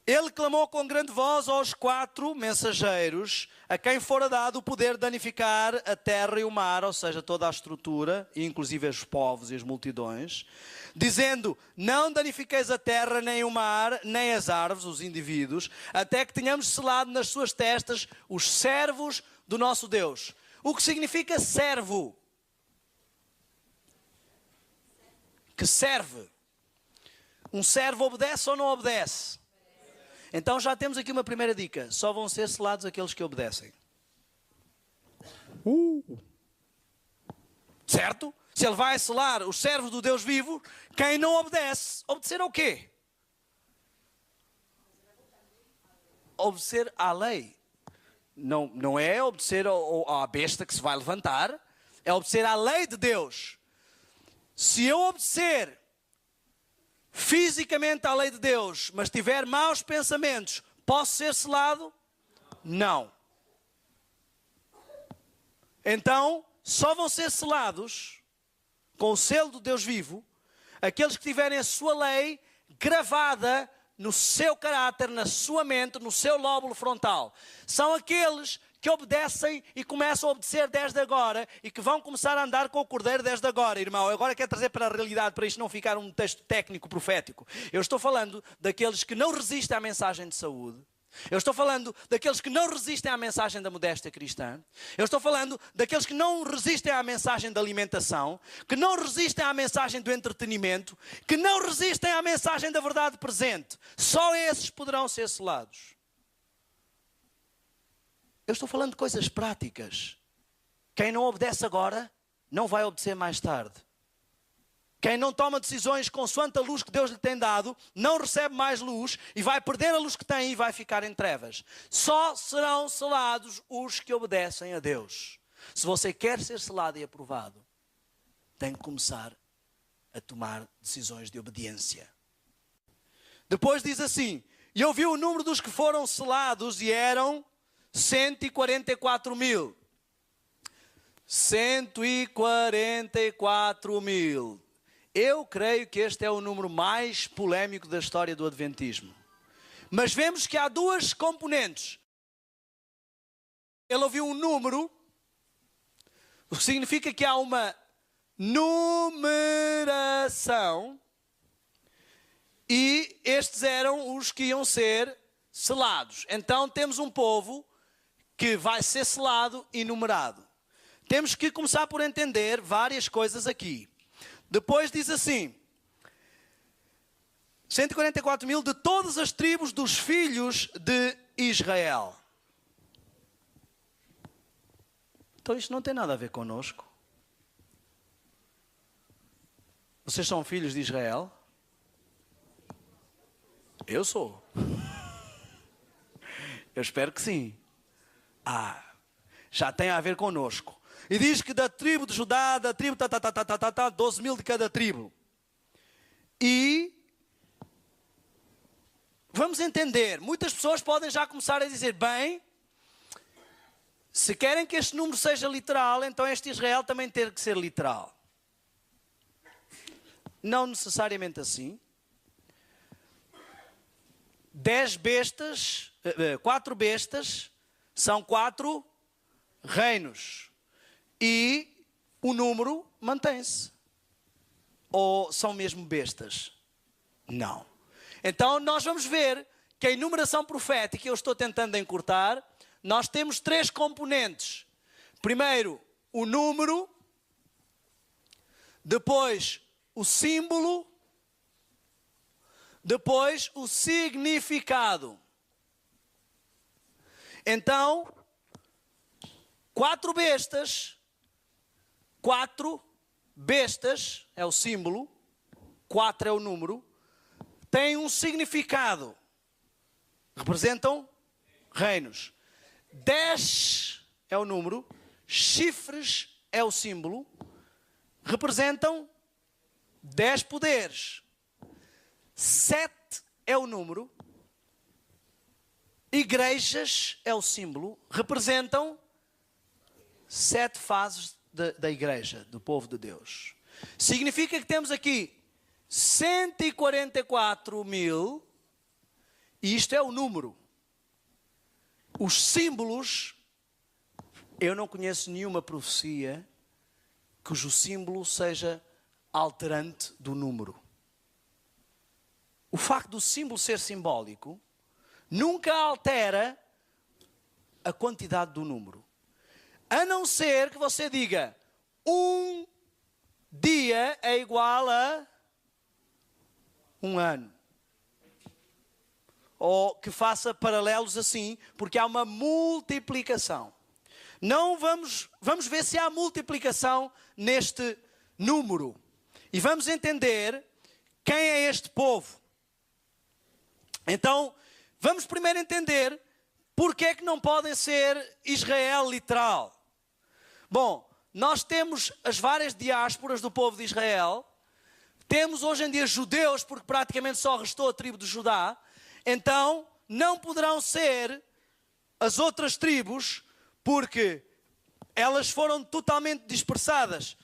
Ele clamou com grande voz aos 4 mensageiros, a quem fora dado o poder de danificar a terra e o mar, ou seja, toda a estrutura, inclusive os povos e as multidões, dizendo: não danifiqueis a terra, nem o mar, nem as árvores, os indivíduos, até que tenhamos selado nas suas testas os servos do nosso Deus. O que significa servo? Que serve. Um servo obedece ou não obedece? Então já temos aqui uma primeira dica. Só vão ser selados aqueles que obedecem. Certo? Se ele vai selar os servos do Deus vivo, quem não obedece, obedecer ao quê? Obedecer à lei. Não é obedecer à besta que se vai levantar, é obedecer à lei de Deus. Se eu obedecer fisicamente à lei de Deus, mas tiver maus pensamentos, Posso ser selado? Não. Então, só vão ser selados com o selo do Deus vivo aqueles que tiverem a sua lei gravada no seu caráter, na sua mente, no seu lóbulo frontal. São aqueles que obedecem e começam a obedecer desde agora e que vão começar a andar com o Cordeiro desde agora, irmão. Agora quero trazer para a realidade, para isto não ficar um texto técnico profético. Eu estou falando daqueles que não resistem à mensagem de saúde. Eu estou falando daqueles que não resistem à mensagem da modéstia cristã. Eu estou falando daqueles que não resistem à mensagem da alimentação, que não resistem à mensagem do entretenimento, que não resistem à mensagem da verdade presente. Só esses poderão ser selados. Eu estou falando de coisas práticas. Quem não obedece agora, não vai obedecer mais tarde. Quem não toma decisões consoante a luz que Deus lhe tem dado, não recebe mais luz e vai perder a luz que tem e vai ficar em trevas. Só serão selados os que obedecem a Deus. Se você quer ser selado e aprovado, tem que começar a tomar decisões de obediência. Depois diz assim, e eu vi o número dos que foram selados e eram 144 mil. 144 mil. Eu creio que este é o número mais polémico da história do Adventismo. Mas vemos que há duas componentes. Ele ouviu um número, o que significa que há uma numeração, e estes eram os que iam ser selados. Então temos um povo que vai ser selado e numerado. Temos que começar por entender várias coisas aqui. Depois diz assim, 144 mil de todas as tribos dos filhos de Israel. Então isto não tem nada a ver connosco. Vocês são filhos de Israel? Eu sou. Eu espero que sim. Já tem a ver connosco. E diz que da tribo de Judá, da tribo 12 mil de cada tribo. E vamos entender, muitas pessoas podem já começar a dizer, bem, se querem que este número seja literal, então este Israel também tem que ser literal. Não necessariamente assim. 4 bestas são 4 reinos. E o número mantém-se. Ou são mesmo bestas? Não. Então nós vamos ver que a enumeração profética, eu estou tentando encurtar, nós temos 3 componentes. Primeiro, o número. Depois, o símbolo. Depois, o significado. Então, 4 bestas. 4 bestas é o símbolo, 4 é o número, têm um significado, representam reinos. 10 é o número, chifres é o símbolo, representam 10 poderes. 7 é o número, igrejas é o símbolo, representam 7 fases da igreja, do povo de Deus. Significa que temos aqui 144 mil, e isto é o número. Os símbolos, eu não conheço nenhuma profecia cujo símbolo seja alterante do número. O facto do símbolo ser simbólico nunca altera a quantidade do número. A não ser que você diga, um dia é igual a um ano. Ou que faça paralelos assim, porque há uma multiplicação. Não vamos ver se há multiplicação neste número. E vamos entender quem é este povo. Então, vamos primeiro entender porque é que não podem ser Israel literal. Bom, nós temos as várias diásporas do povo de Israel. Temos hoje em dia judeus, porque praticamente só restou a tribo de Judá. Então, não poderão ser as outras tribos, porque elas foram totalmente dispersas.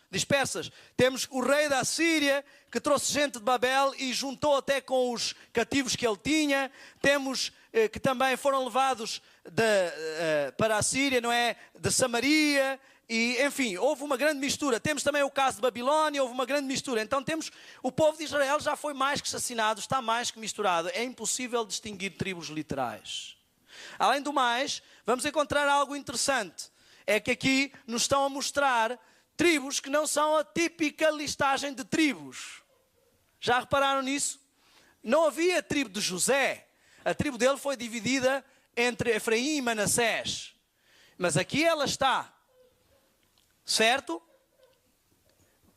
Temos o rei da Síria, que trouxe gente de Babel e juntou até com os cativos que ele tinha. Temos que também foram levados para a Síria, não é? De Samaria. E, enfim, houve uma grande mistura. Temos também o caso de Babilônia, houve uma grande mistura. Então temos, o povo de Israel já foi mais que assassinado, está mais que misturado. É impossível distinguir tribos literais. Além do mais, vamos encontrar algo interessante. É que aqui nos estão a mostrar tribos que não são a típica listagem de tribos. Já repararam nisso? Não havia a tribo de José. A tribo dele foi dividida entre Efraim e Manassés. Mas aqui ela está. Certo?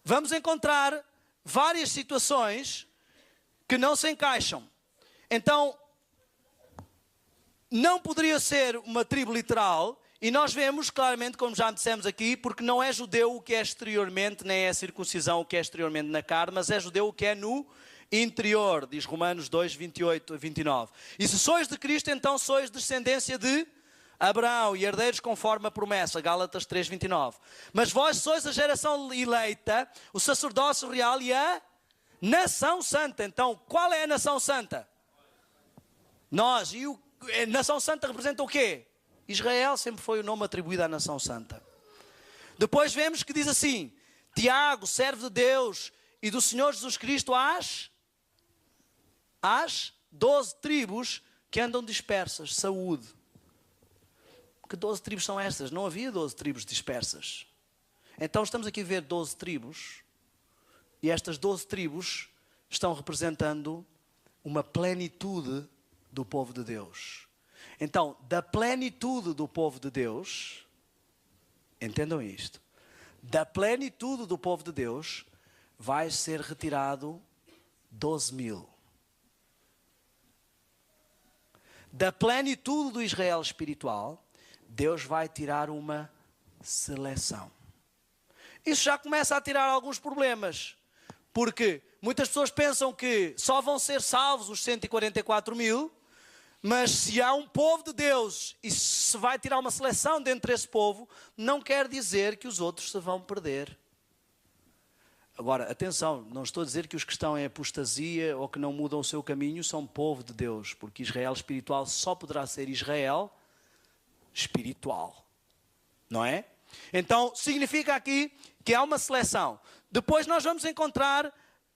Vamos encontrar várias situações que não se encaixam. Então, não poderia ser uma tribo literal. E nós vemos claramente, como já dissemos aqui, porque não é judeu o que é exteriormente, nem é circuncisão o que é exteriormente na carne, mas é judeu o que é no interior, diz Romanos 2, 28 a 29. E se sois de Cristo, então sois descendência de Abraão e herdeiros conforme a promessa, Gálatas 3, 29. Mas vós sois a geração eleita, o sacerdócio real e a nação santa. Então, qual é a nação santa? Nós. E a nação santa representa o quê? Israel sempre foi o nome atribuído à nação santa. Depois vemos que diz assim: Tiago, servo de Deus e do Senhor Jesus Cristo, às 12 tribos que andam dispersas. Saúde. Que 12 tribos são estas? Não havia 12 tribos dispersas. Então estamos aqui a ver 12 tribos. E estas 12 tribos estão representando uma plenitude do povo de Deus. Então, da plenitude do povo de Deus, entendam isto, da plenitude do povo de Deus, vai ser retirado 12.000. Da plenitude do Israel espiritual, Deus vai tirar uma seleção. Isso já começa a tirar alguns problemas, porque muitas pessoas pensam que só vão ser salvos os 144.000, mas se há um povo de Deus e se vai tirar uma seleção dentre esse povo, não quer dizer que os outros se vão perder. Agora, atenção, não estou a dizer que os que estão em apostasia ou que não mudam o seu caminho são povo de Deus, porque Israel espiritual só poderá ser Israel espiritual, não é? Então, significa aqui que há uma seleção. Depois nós vamos encontrar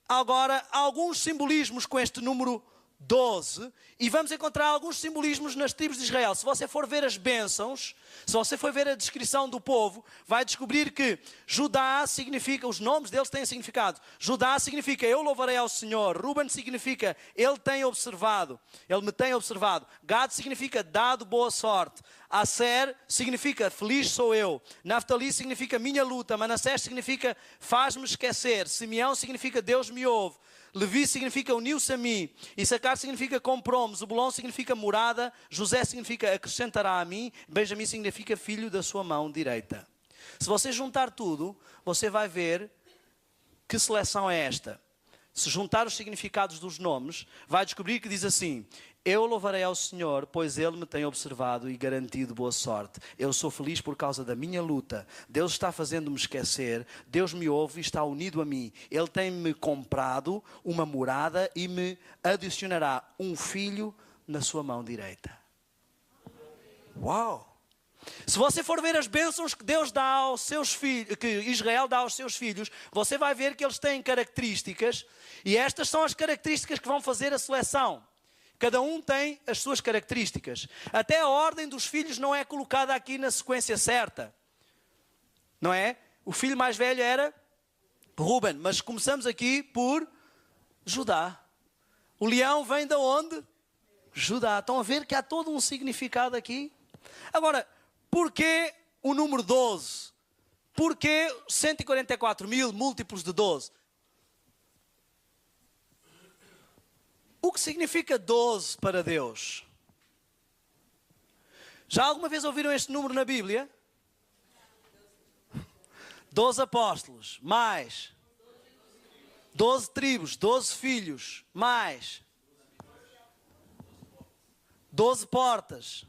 agora alguns simbolismos com este número 12, e vamos encontrar alguns simbolismos nas tribos de Israel. Se você for ver as bênçãos, se você for ver a descrição do povo, vai descobrir que Judá significa, os nomes deles têm significado. Judá significa eu louvarei ao Senhor. Ruben significa ele tem observado, ele me tem observado. Gad significa dado boa sorte. Aser significa feliz sou eu. Naftali significa minha luta. Manassés significa faz-me esquecer. Simeão significa Deus me ouve. Levi significa uniu-se a mim. Issacar significa comprou-me. Zebulon significa morada. José significa acrescentará a mim. Benjamim significa filho da sua mão direita. Se você juntar tudo, você vai ver que seleção é esta. Se juntar os significados dos nomes, vai descobrir que diz assim: eu louvarei ao Senhor, pois Ele me tem observado e garantido boa sorte. Eu sou feliz por causa da minha luta. Deus está fazendo-me esquecer. Deus me ouve e está unido a mim. Ele tem-me comprado uma morada e me adicionará um filho na sua mão direita. Uau! Se você for ver as bênçãos que Deus dá aos seus filhos, que Israel dá aos seus filhos, você vai ver que eles têm características, e estas são as características que vão fazer a seleção. Cada um tem as suas características. Até a ordem dos filhos não é colocada aqui na sequência certa. Não é? O filho mais velho era Ruben, mas começamos aqui por Judá. O leão vem de onde? Judá. Estão a ver que há todo um significado aqui? Agora, porquê o número 12? Porquê 144.000 múltiplos de 12? O que significa 12 para Deus? Já alguma vez ouviram este número na Bíblia? 12 apóstolos, mais 12 tribos, 12 filhos, mais 12 portas,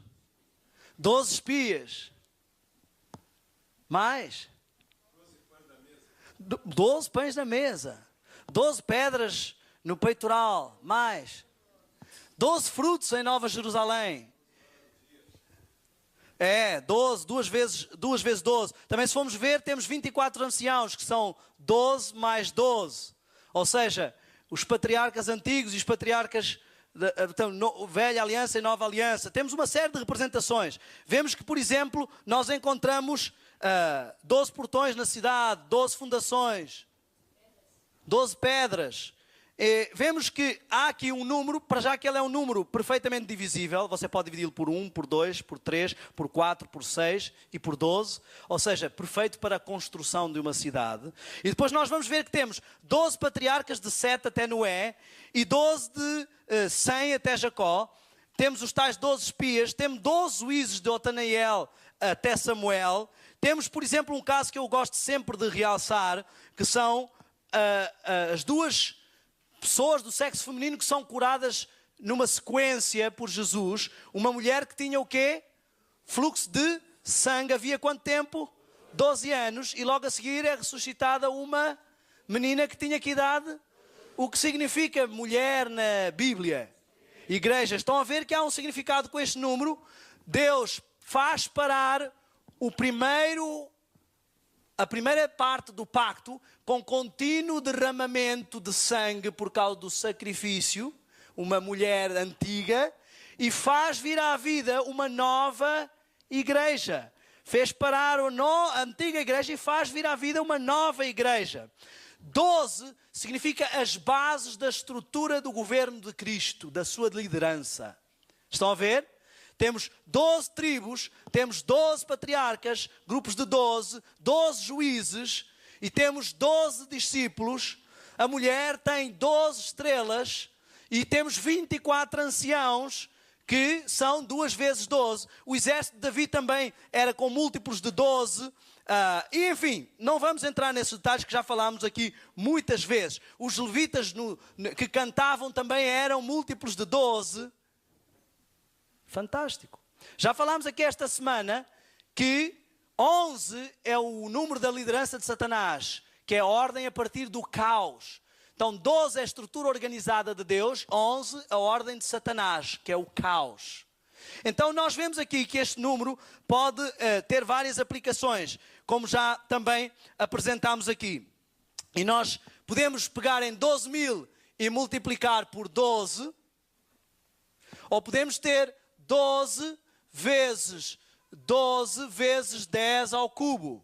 12 espias, mais 12 pães na mesa, 12 pedras no peitoral, mais 12 frutos em Nova Jerusalém. 12, duas vezes 12. Também, se formos ver, temos 24 anciãos, que são 12 mais 12. Ou seja, os patriarcas antigos e os patriarcas velha aliança e nova aliança. Temos uma série de representações. Vemos que, por exemplo, nós encontramos 12 portões na cidade, 12 fundações, 12 pedras. Vemos que há aqui um número, para já que ele é um número perfeitamente divisível. Você pode dividi-lo por 1, por 2, por 3, por 4, por 6 e por 12. Ou seja, perfeito para a construção de uma cidade. E depois nós vamos ver que temos 12 patriarcas de Sete até Noé e 12 de Sem até Jacó. Temos os tais 12 espias, temos 12 juízes de Otaniel até Samuel. Temos, por exemplo, um caso que eu gosto sempre de realçar, que são as duas pessoas do sexo feminino que são curadas numa sequência por Jesus. Uma mulher que tinha o quê? Fluxo de sangue. Havia quanto tempo? 12 anos. E logo a seguir é ressuscitada uma menina que tinha que idade? O que significa mulher na Bíblia? Igreja, estão a ver que há um significado com este número? Deus faz parar a primeira parte do pacto com contínuo derramamento de sangue por causa do sacrifício, uma mulher antiga, e faz vir à vida uma nova igreja. Fez parar a antiga igreja e faz vir à vida uma nova igreja. 12 significa as bases da estrutura do governo de Cristo, da sua liderança. Estão a ver? Temos 12 tribos, temos 12 patriarcas, grupos de 12, 12 juízes e temos 12 discípulos. A mulher tem 12 estrelas e temos 24 anciãos, que são 2 vezes 12. O exército de Davi também era com múltiplos de 12. E enfim, não vamos entrar nesses detalhes que já falámos aqui muitas vezes. Os levitas que cantavam também eram múltiplos de 12. Fantástico. Já falámos aqui esta semana que 11 é o número da liderança de Satanás, que é a ordem a partir do caos. Então 12 é a estrutura organizada de Deus, 11 a ordem de Satanás, que é o caos. Então nós vemos aqui que este número pode ter várias aplicações, como já também apresentámos aqui. E nós podemos pegar em 12.000 e multiplicar por 12, ou podemos ter 12 vezes 10 ao cubo.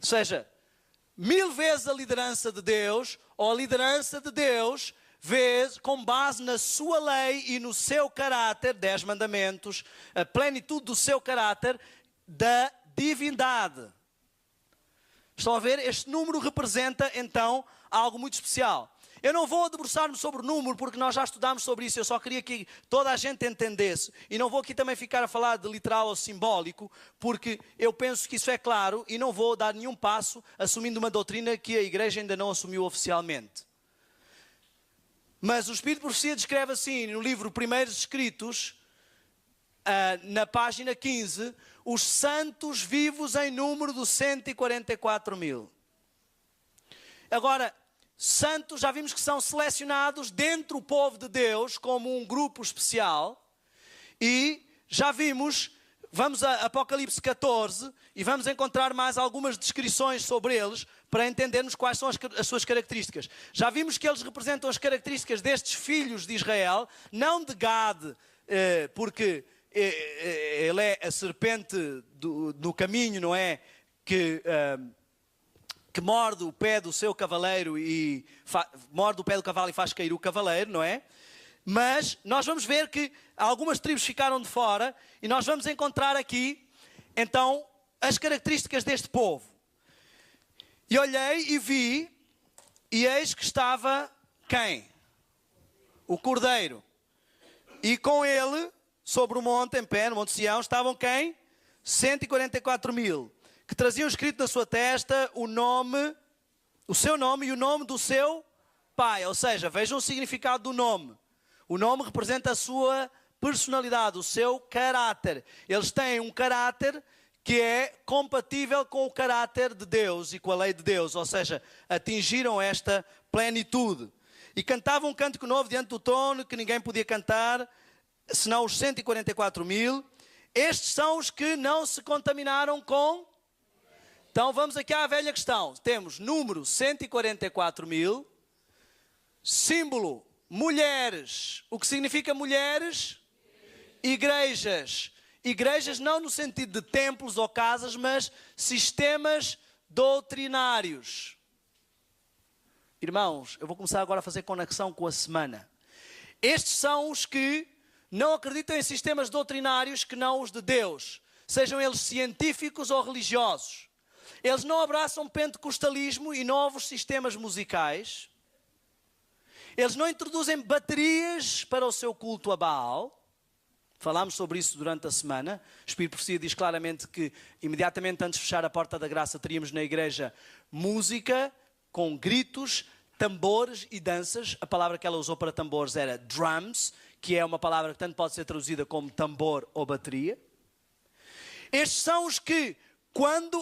Ou seja, 1000 vezes a liderança de Deus, ou a liderança de Deus, com base na sua lei e no seu caráter, 10 mandamentos, a plenitude do seu caráter, da divindade. Estão a ver? Este número representa, então, algo muito especial. Eu não vou debruçar-me sobre o número, porque nós já estudámos sobre isso. Eu só queria que toda a gente entendesse. E não vou aqui também ficar a falar de literal ou simbólico, porque eu penso que isso é claro e não vou dar nenhum passo assumindo uma doutrina que a Igreja ainda não assumiu oficialmente. Mas o Espírito de Profecia descreve assim, no livro Primeiros Escritos, na página 15, os santos vivos em número de 144.000. Agora, santos, já vimos que são selecionados dentro do povo de Deus como um grupo especial. E já vimos, vamos a Apocalipse 14 e vamos encontrar mais algumas descrições sobre eles para entendermos quais são as suas características. Já vimos que eles representam as características destes filhos de Israel, não de Gad, porque ele é a serpente do caminho, não é? Que morde o pé do seu cavaleiro e morde o pé do cavalo e faz cair o cavaleiro, não é? Mas nós vamos ver que algumas tribos ficaram de fora e nós vamos encontrar aqui, então, as características deste povo. E olhei e vi, e eis que estava quem? O Cordeiro. E com ele, sobre o monte, em pé, no Monte Sião, estavam quem? 144.000. Que traziam escrito na sua testa o seu nome e o nome do seu pai. Ou seja, vejam o significado do nome. O nome representa a sua personalidade, o seu caráter. Eles têm um caráter que é compatível com o caráter de Deus e com a lei de Deus, ou seja, atingiram esta plenitude. E cantavam um cântico novo diante do trono, que ninguém podia cantar, senão os 144.000. Estes são os que não se contaminaram com... Então vamos aqui à velha questão. Temos número 144.000, símbolo mulheres. O que significa mulheres? Igrejas. Igrejas não no sentido de templos ou casas, mas sistemas doutrinários. Irmãos, eu vou começar agora a fazer conexão com a semana. Estes são os que não acreditam em sistemas doutrinários que não os de Deus, sejam eles científicos ou religiosos. Eles não abraçam pentecostalismo e novos sistemas musicais. Eles não introduzem baterias para o seu culto a Baal. Falámos sobre isso durante a semana. O Espírito Profecia diz claramente que imediatamente antes de fechar a porta da graça teríamos na igreja música com gritos, tambores e danças. A palavra que ela usou para tambores era drums, que é uma palavra que tanto pode ser traduzida como tambor ou bateria. Estes são os que,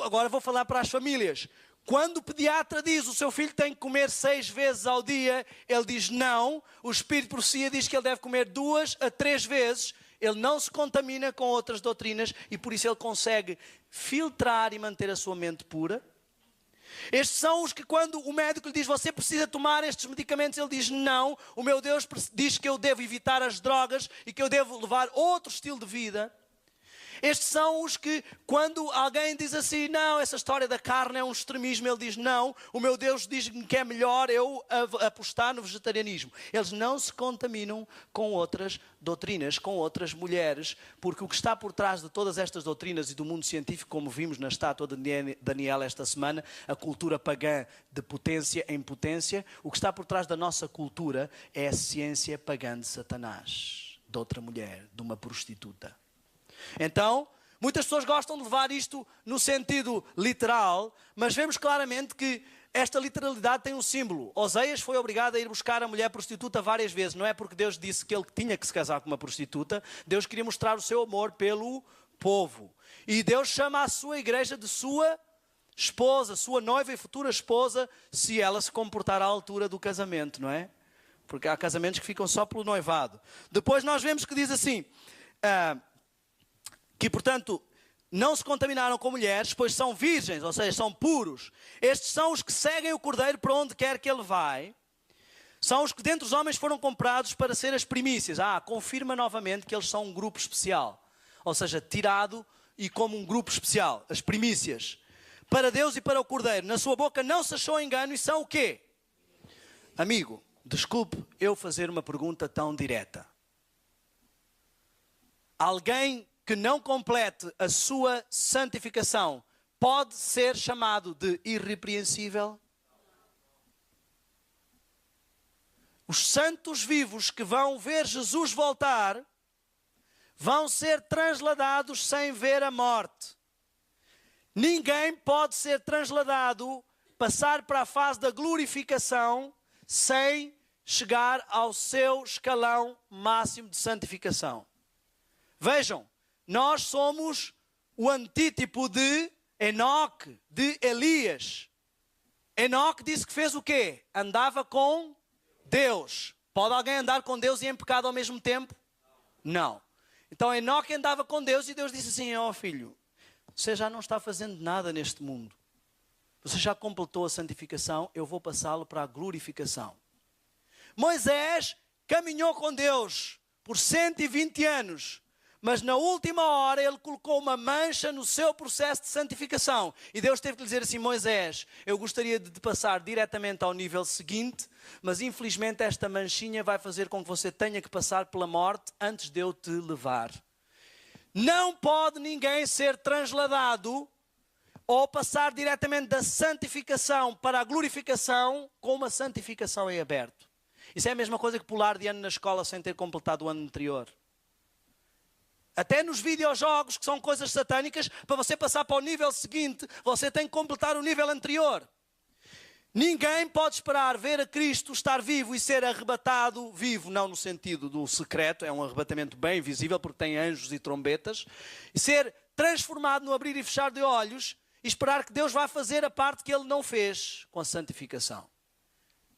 agora vou falar para as famílias, quando o pediatra diz o seu filho tem que comer 6 vezes ao dia, ele diz não. O Espírito de Profecia diz que ele deve comer 2 a 3 vezes. Ele não se contamina com outras doutrinas e por isso ele consegue filtrar e manter a sua mente pura. Estes são os que quando o médico lhe diz você precisa tomar estes medicamentos, ele diz não, o meu Deus diz que eu devo evitar as drogas e que eu devo levar outro estilo de vida. Estes são os que quando alguém diz assim, não, essa história da carne é um extremismo, ele diz não, o meu Deus diz-me que é melhor eu apostar no vegetarianismo. Eles não se contaminam com outras doutrinas, com outras mulheres, porque o que está por trás de todas estas doutrinas e do mundo científico, como vimos na estátua de Daniel esta semana, a cultura pagã de potência em potência, o que está por trás da nossa cultura é a ciência pagã de Satanás, de outra mulher, de uma prostituta. Então, muitas pessoas gostam de levar isto no sentido literal, mas vemos claramente que esta literalidade tem um símbolo. Oséias foi obrigado a ir buscar a mulher prostituta várias vezes. Não é porque Deus disse que ele tinha que se casar com uma prostituta. Deus queria mostrar o seu amor pelo povo. E Deus chama a sua igreja de sua esposa, sua noiva e futura esposa, se ela se comportar à altura do casamento, não é? Porque há casamentos que ficam só pelo noivado. Depois nós vemos que diz assim... que, portanto, não se contaminaram com mulheres, pois são virgens, ou seja, são puros. Estes são os que seguem o Cordeiro para onde quer que ele vai. São os que dentre os homens foram comprados para ser as primícias. Confirma novamente que eles são um grupo especial. Ou seja, tirado e como um grupo especial. As primícias. Para Deus e para o Cordeiro. Na sua boca não se achou engano e são o quê? Amigo, desculpe eu fazer uma pergunta tão direta. Alguém que não complete a sua santificação pode ser chamado de irrepreensível? Os santos vivos que vão ver Jesus voltar vão ser transladados sem ver a morte. Ninguém pode ser transladado, passar para a fase da glorificação sem chegar ao seu escalão máximo de santificação. Vejam, nós somos o antítipo de Enoque, de Elias. Enoque disse que fez o quê? Andava com Deus. Pode alguém andar com Deus e em pecado ao mesmo tempo? Não. Então Enoque andava com Deus e Deus disse assim, filho, você já não está fazendo nada neste mundo. Você já completou a santificação, eu vou passá-lo para a glorificação. Moisés caminhou com Deus por 120 anos. Mas na última hora ele colocou uma mancha no seu processo de santificação. E Deus teve que lhe dizer assim, Moisés, eu gostaria de te passar diretamente ao nível seguinte, mas infelizmente esta manchinha vai fazer com que você tenha que passar pela morte antes de eu te levar. Não pode ninguém ser transladado ou passar diretamente da santificação para a glorificação com uma santificação em aberto. Isso é a mesma coisa que pular de ano na escola sem ter completado o ano anterior. Até nos videojogos, que são coisas satânicas, para você passar para o nível seguinte, você tem que completar o nível anterior. Ninguém pode esperar ver a Cristo estar vivo e ser arrebatado vivo, não no sentido do secreto, é um arrebatamento bem visível porque tem anjos e trombetas, e ser transformado no abrir e fechar de olhos e esperar que Deus vá fazer a parte que Ele não fez com a santificação.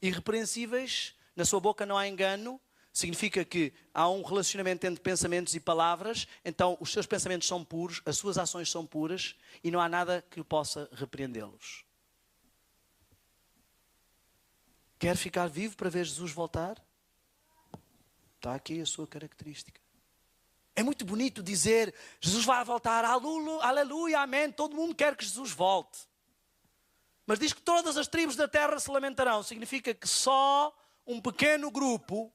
Irrepreensíveis, na sua boca não há engano, significa que há um relacionamento entre pensamentos e palavras, então os seus pensamentos são puros, as suas ações são puras e não há nada que possa repreendê-los. Quer ficar vivo para ver Jesus voltar? Está aqui a sua característica. É muito bonito dizer, Jesus vai voltar, aleluia, amém, todo mundo quer que Jesus volte. Mas diz que todas as tribos da terra se lamentarão. Significa que só um pequeno grupo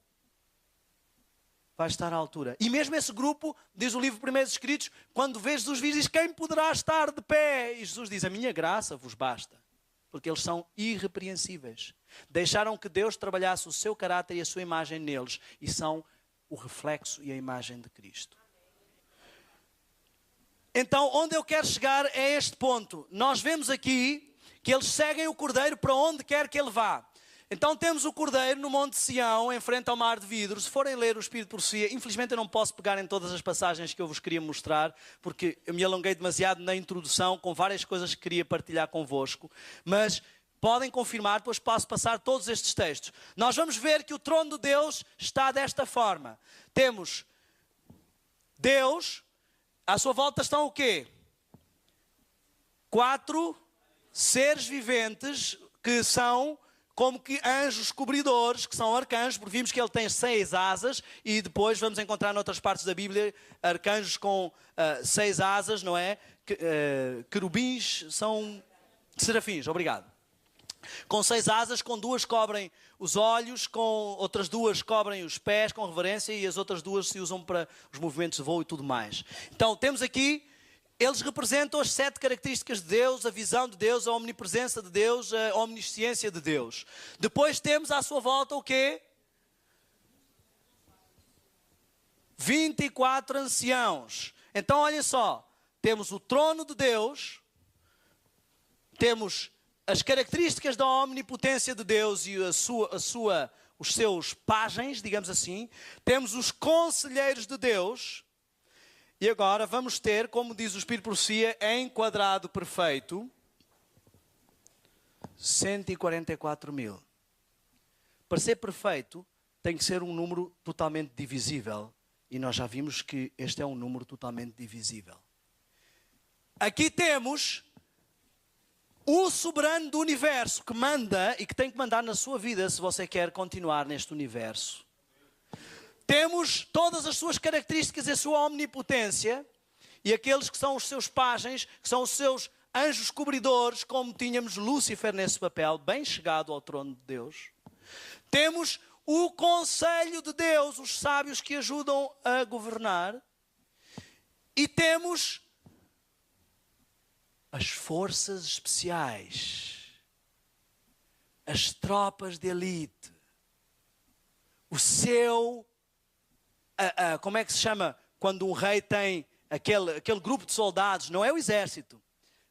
vai estar à altura. E mesmo esse grupo, diz o livro Primeiros Escritos, quando vê Jesus vir, diz, quem poderá estar de pé? E Jesus diz, a minha graça vos basta. Porque eles são irrepreensíveis. Deixaram que Deus trabalhasse o seu caráter e a sua imagem neles. E são o reflexo e a imagem de Cristo. Então, onde eu quero chegar é este ponto. Nós vemos aqui que eles seguem o Cordeiro para onde quer que ele vá. Então temos o Cordeiro no Monte Sião, em frente ao mar de vidro. Se forem ler o Espírito de Profecia, infelizmente eu não posso pegar em todas as passagens que eu vos queria mostrar, porque eu me alonguei demasiado na introdução, com várias coisas que queria partilhar convosco. Mas podem confirmar, depois posso passar todos estes textos. Nós vamos ver que o trono de Deus está desta forma. Temos Deus, à sua volta estão o quê? 4 seres viventes que são como que anjos cobridores, que são arcanjos, porque vimos que ele tem 6 asas e depois vamos encontrar noutras partes da Bíblia arcanjos com 6 asas, não é? Querubins são serafins, obrigado. Com 6 asas, com 2 cobrem os olhos, com outras 2 cobrem os pés com reverência e as outras 2 se usam para os movimentos de voo e tudo mais. Então temos aqui, eles representam as 7 características de Deus, a visão de Deus, a omnipresença de Deus, a omnisciência de Deus. Depois temos à sua volta o quê? 24 anciãos. Então olhem só, temos o trono de Deus, temos as características da omnipotência de Deus e os seus pajens, digamos assim. Temos os conselheiros de Deus. E agora vamos ter, como diz o Espírito de Profecia, em quadrado perfeito, 144.000. Para ser perfeito, tem que ser um número totalmente divisível. E nós já vimos que este é um número totalmente divisível. Aqui temos o soberano do universo que manda e que tem que mandar na sua vida se você quer continuar neste universo. Temos todas as suas características e a sua omnipotência e aqueles que são os seus pajens, que são os seus anjos cobridores, como tínhamos Lúcifer nesse papel, bem chegado ao trono de Deus. Temos o conselho de Deus, os sábios que ajudam a governar. E temos as forças especiais, as tropas de elite, o seu, como é que se chama quando um rei tem aquele grupo de soldados, não é o exército,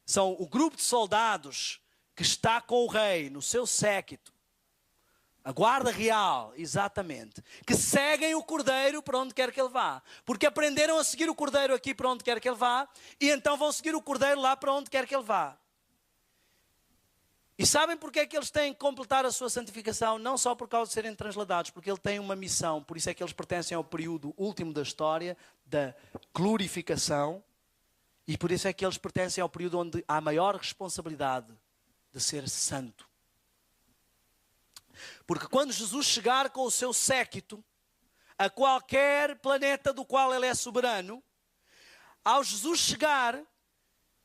são o grupo de soldados que está com o rei no seu séquito, a guarda real, exatamente, que seguem o Cordeiro para onde quer que ele vá. Porque aprenderam a seguir o Cordeiro aqui para onde quer que ele vá, e então vão seguir o Cordeiro lá para onde quer que ele vá. E sabem porque é que eles têm que completar a sua santificação? Não só por causa de serem transladados, porque ele tem uma missão. Por isso é que eles pertencem ao período último da história, da glorificação. E por isso é que eles pertencem ao período onde há maior responsabilidade de ser santo. Porque quando Jesus chegar com o seu séquito a qualquer planeta do qual ele é soberano, ao Jesus chegar,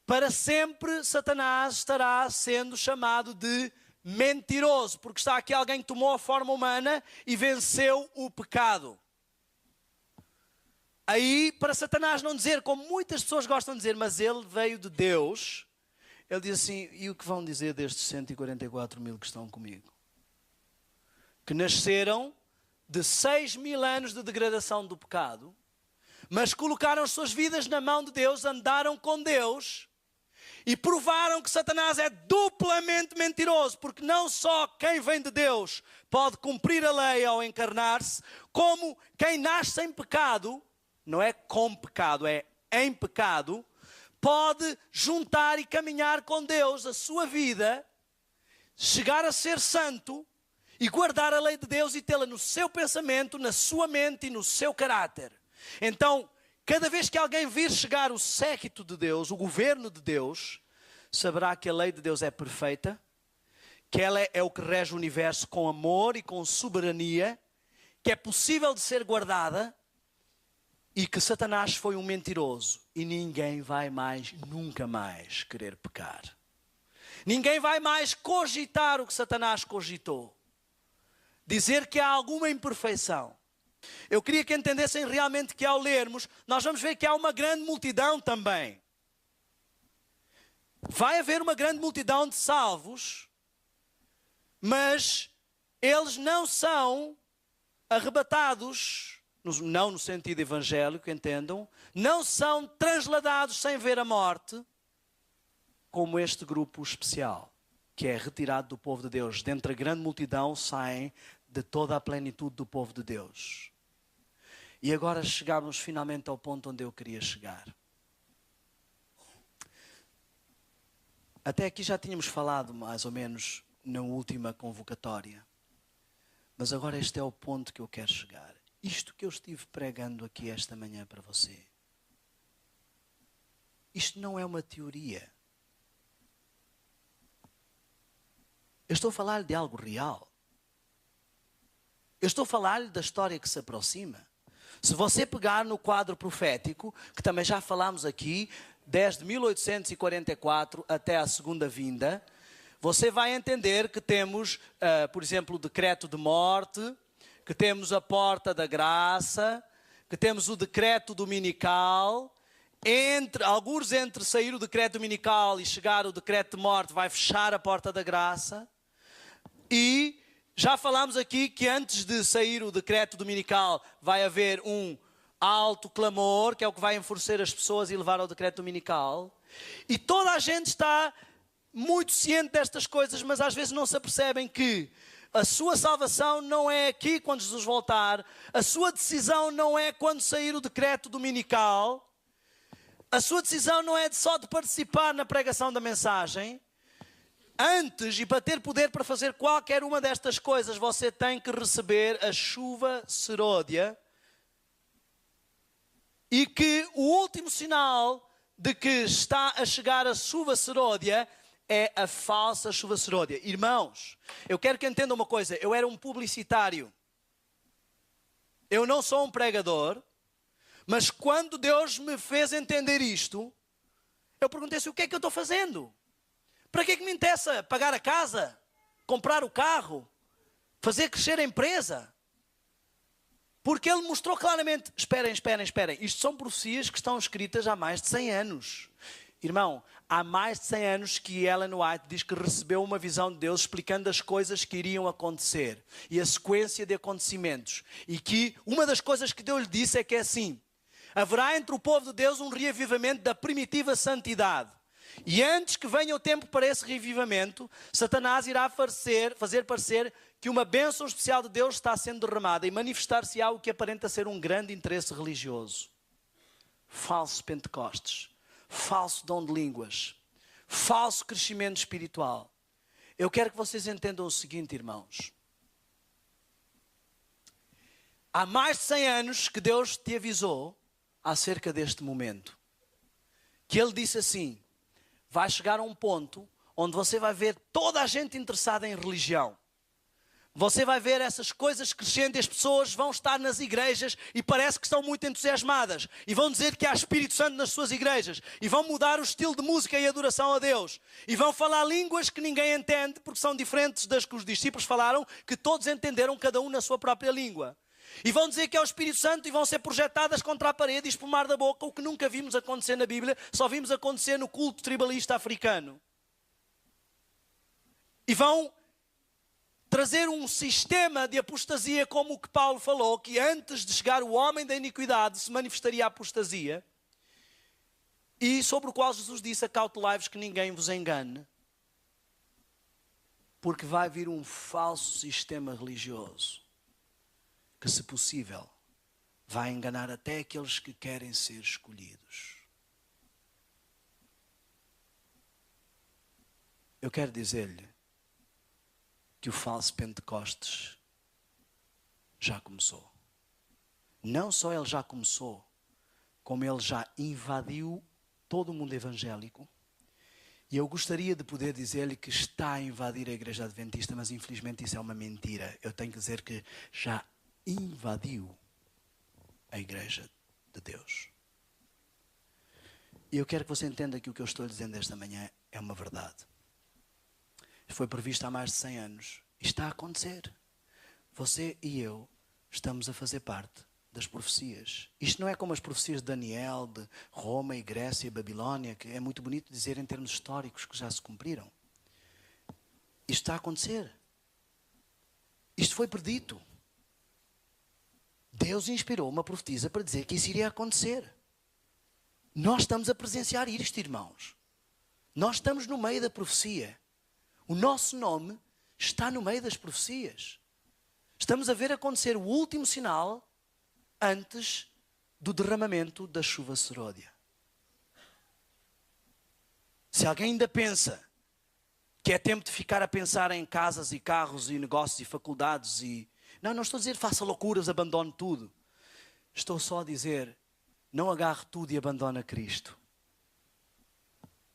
para sempre Satanás estará sendo chamado de mentiroso, porque está aqui alguém que tomou a forma humana e venceu o pecado. Aí, para Satanás não dizer, como muitas pessoas gostam de dizer, mas ele veio de Deus, ele diz assim, e o que vão dizer destes 144.000 que estão comigo? Que nasceram de 6.000 anos de degradação do pecado, mas colocaram as suas vidas na mão de Deus, andaram com Deus, e provaram que Satanás é duplamente mentiroso, porque não só quem vem de Deus pode cumprir a lei ao encarnar-se, como quem nasce em pecado, não é com pecado, é em pecado, pode juntar e caminhar com Deus a sua vida, chegar a ser santo e guardar a lei de Deus e tê-la no seu pensamento, na sua mente e no seu caráter. Então, cada vez que alguém vir chegar o séquito de Deus, o governo de Deus, saberá que a lei de Deus é perfeita, que ela é o que rege o universo com amor e com soberania, que é possível de ser guardada e que Satanás foi um mentiroso e ninguém vai mais, nunca mais querer pecar. Ninguém vai mais cogitar o que Satanás cogitou. Dizer que há alguma imperfeição. Eu queria que entendessem realmente que ao lermos, nós vamos ver que há uma grande multidão também. Vai haver uma grande multidão de salvos, mas eles não são arrebatados, não no sentido evangélico, entendam, não são transladados sem ver a morte, como este grupo especial, que é retirado do povo de Deus. Dentre a grande multidão saem de toda a plenitude do povo de Deus. E agora chegamos finalmente ao ponto onde eu queria chegar. Até aqui já tínhamos falado mais ou menos na última convocatória. Mas agora este é o ponto que eu quero chegar. Isto que eu estive pregando aqui esta manhã para você. Isto não é uma teoria. Eu estou a falar de algo real. Eu estou a falar da história que se aproxima. Se você pegar no quadro profético, que também já falámos aqui, desde 1844 até a segunda vinda, você vai entender que temos, por exemplo, o decreto de morte, que temos a porta da graça, que temos o decreto dominical. Alguns entre sair o decreto dominical e chegar o decreto de morte vai fechar a porta da graça. E já falámos aqui que antes de sair o decreto dominical vai haver um alto clamor, que é o que vai enfurecer as pessoas e levar ao decreto dominical. E toda a gente está muito ciente destas coisas, mas às vezes não se apercebem que a sua salvação não é aqui quando Jesus voltar, a sua decisão não é quando sair o decreto dominical, a sua decisão não é só de participar na pregação da mensagem. Antes, e para ter poder para fazer qualquer uma destas coisas, você tem que receber a chuva seródia. E que o último sinal de que está a chegar a chuva seródia é a falsa chuva seródia. Irmãos, eu quero que entendam uma coisa. Eu era um publicitário. Eu não sou um pregador. Mas quando Deus me fez entender isto, eu perguntei-se: o que é que eu estou fazendo? Para que é que me interessa pagar a casa, comprar o carro, fazer crescer a empresa? Porque ele mostrou claramente, esperem, isto são profecias que estão escritas há mais de 100 anos. Irmão, há mais de 100 anos que Ellen White diz que recebeu uma visão de Deus explicando as coisas que iriam acontecer e a sequência de acontecimentos. E que uma das coisas que Deus lhe disse é que é assim: haverá entre o povo de Deus um reavivamento da primitiva santidade. E antes que venha o tempo para esse reavivamento, Satanás irá fazer parecer que uma bênção especial de Deus está sendo derramada e manifestar-se-á o que aparenta ser um grande interesse religioso. Falso Pentecostes, falso dom de línguas, falso crescimento espiritual. Eu quero que vocês entendam o seguinte, irmãos. Há mais de 100 anos que Deus te avisou acerca deste momento. Que Ele disse assim: vai chegar a um ponto onde você vai ver toda a gente interessada em religião. Você vai ver essas coisas crescendo e as pessoas vão estar nas igrejas e parece que estão muito entusiasmadas. E vão dizer que há Espírito Santo nas suas igrejas. E vão mudar o estilo de música e adoração a Deus. E vão falar línguas que ninguém entende, porque são diferentes das que os discípulos falaram, que todos entenderam, cada um na sua própria língua. E vão dizer que é o Espírito Santo e vão ser projetadas contra a parede e espumar da boca, o que nunca vimos acontecer na Bíblia, só vimos acontecer no culto tribalista africano. E vão trazer um sistema de apostasia como o que Paulo falou, que antes de chegar o homem da iniquidade se manifestaria a apostasia. e sobre o qual Jesus disse: acautelai-vos que ninguém vos engane, porque vai vir um falso sistema religioso que, se possível, vai enganar até aqueles que querem ser escolhidos. Eu quero dizer-lhe que o falso Pentecostes já começou. Não só ele já começou, como ele já invadiu todo o mundo evangélico. E eu gostaria de poder dizer-lhe que está a invadir a Igreja Adventista, mas infelizmente isso é uma mentira. Eu tenho que dizer que já invadiu a Igreja de Deus. E eu quero que você entenda que o que eu estou lhe dizendo esta manhã é uma verdade. Foi previsto há mais de 100 anos. E está a acontecer. Você e eu estamos a fazer parte das profecias. Isto não é como as profecias de Daniel, de Roma e Grécia e Babilónia, que é muito bonito dizer em termos históricos que já se cumpriram. Isto está a acontecer. Isto foi predito. Deus inspirou uma profetisa para dizer que isso iria acontecer. Nós estamos a presenciar isto, irmãos. Nós estamos no meio da profecia. O nosso nome está no meio das profecias. Estamos a ver acontecer o último sinal antes do derramamento da chuva seródia. Se alguém ainda pensa que é tempo de ficar a pensar em casas e carros e negócios e faculdades e... Não estou a dizer faça loucuras, abandone tudo. Estou só a dizer, não agarre tudo e abandone Cristo.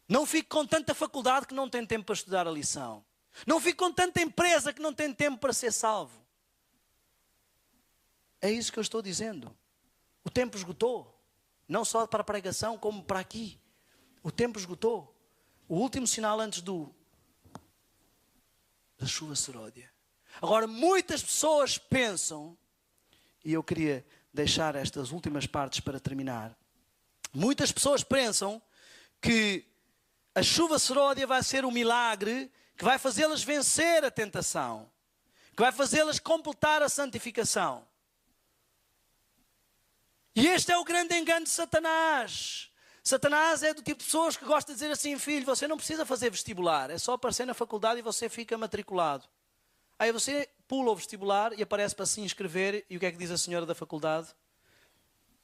Não fique com tanta faculdade que não tem tempo para estudar a lição. Não fique com tanta empresa que não tem tempo para ser salvo. É isso que eu estou dizendo. O tempo esgotou. Não só para a pregação, como para aqui. O tempo esgotou. O último sinal antes da chuva seródia. Agora, muitas pessoas pensam, e eu queria deixar estas últimas partes para terminar. Muitas pessoas pensam que a chuva seródia vai ser um milagre que vai fazê-las vencer a tentação, que vai fazê-las completar a santificação. E este é o grande engano de Satanás. Satanás é do tipo de pessoas que gosta de dizer assim: filho, você não precisa fazer vestibular, é só aparecer na faculdade e você fica matriculado. Aí você pula o vestibular e aparece para se inscrever, e o que é que diz a senhora da faculdade?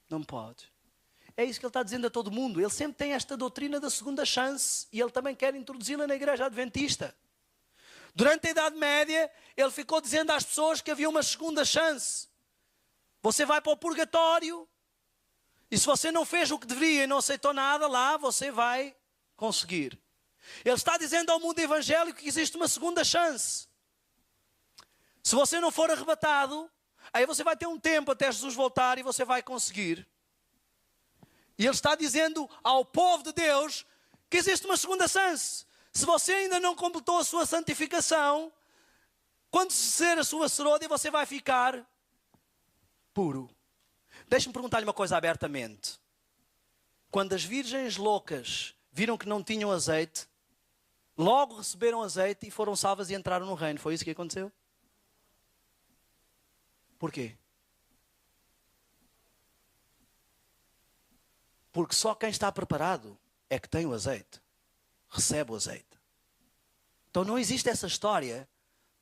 Não pode. É isso que ele está dizendo a todo mundo. Ele sempre tem esta doutrina da segunda chance e ele também quer introduzi-la na Igreja Adventista. Durante a Idade Média, ele ficou dizendo às pessoas que havia uma segunda chance. Você vai para o purgatório e se você não fez o que deveria e não aceitou nada lá, você vai conseguir. Ele está dizendo ao mundo evangélico que existe uma segunda chance. Se você não for arrebatado, aí você vai ter um tempo até Jesus voltar e você vai conseguir. E ele está dizendo ao povo de Deus que existe uma segunda chance. Se você ainda não completou a sua santificação, quando ser a sua seródia, você vai ficar puro. Deixe-me perguntar-lhe uma coisa abertamente. Quando as virgens loucas viram que não tinham azeite, logo receberam azeite e foram salvas e entraram no reino. Foi isso que aconteceu? Porquê? Porque só quem está preparado é que tem o azeite. Recebe o azeite. Então não existe essa história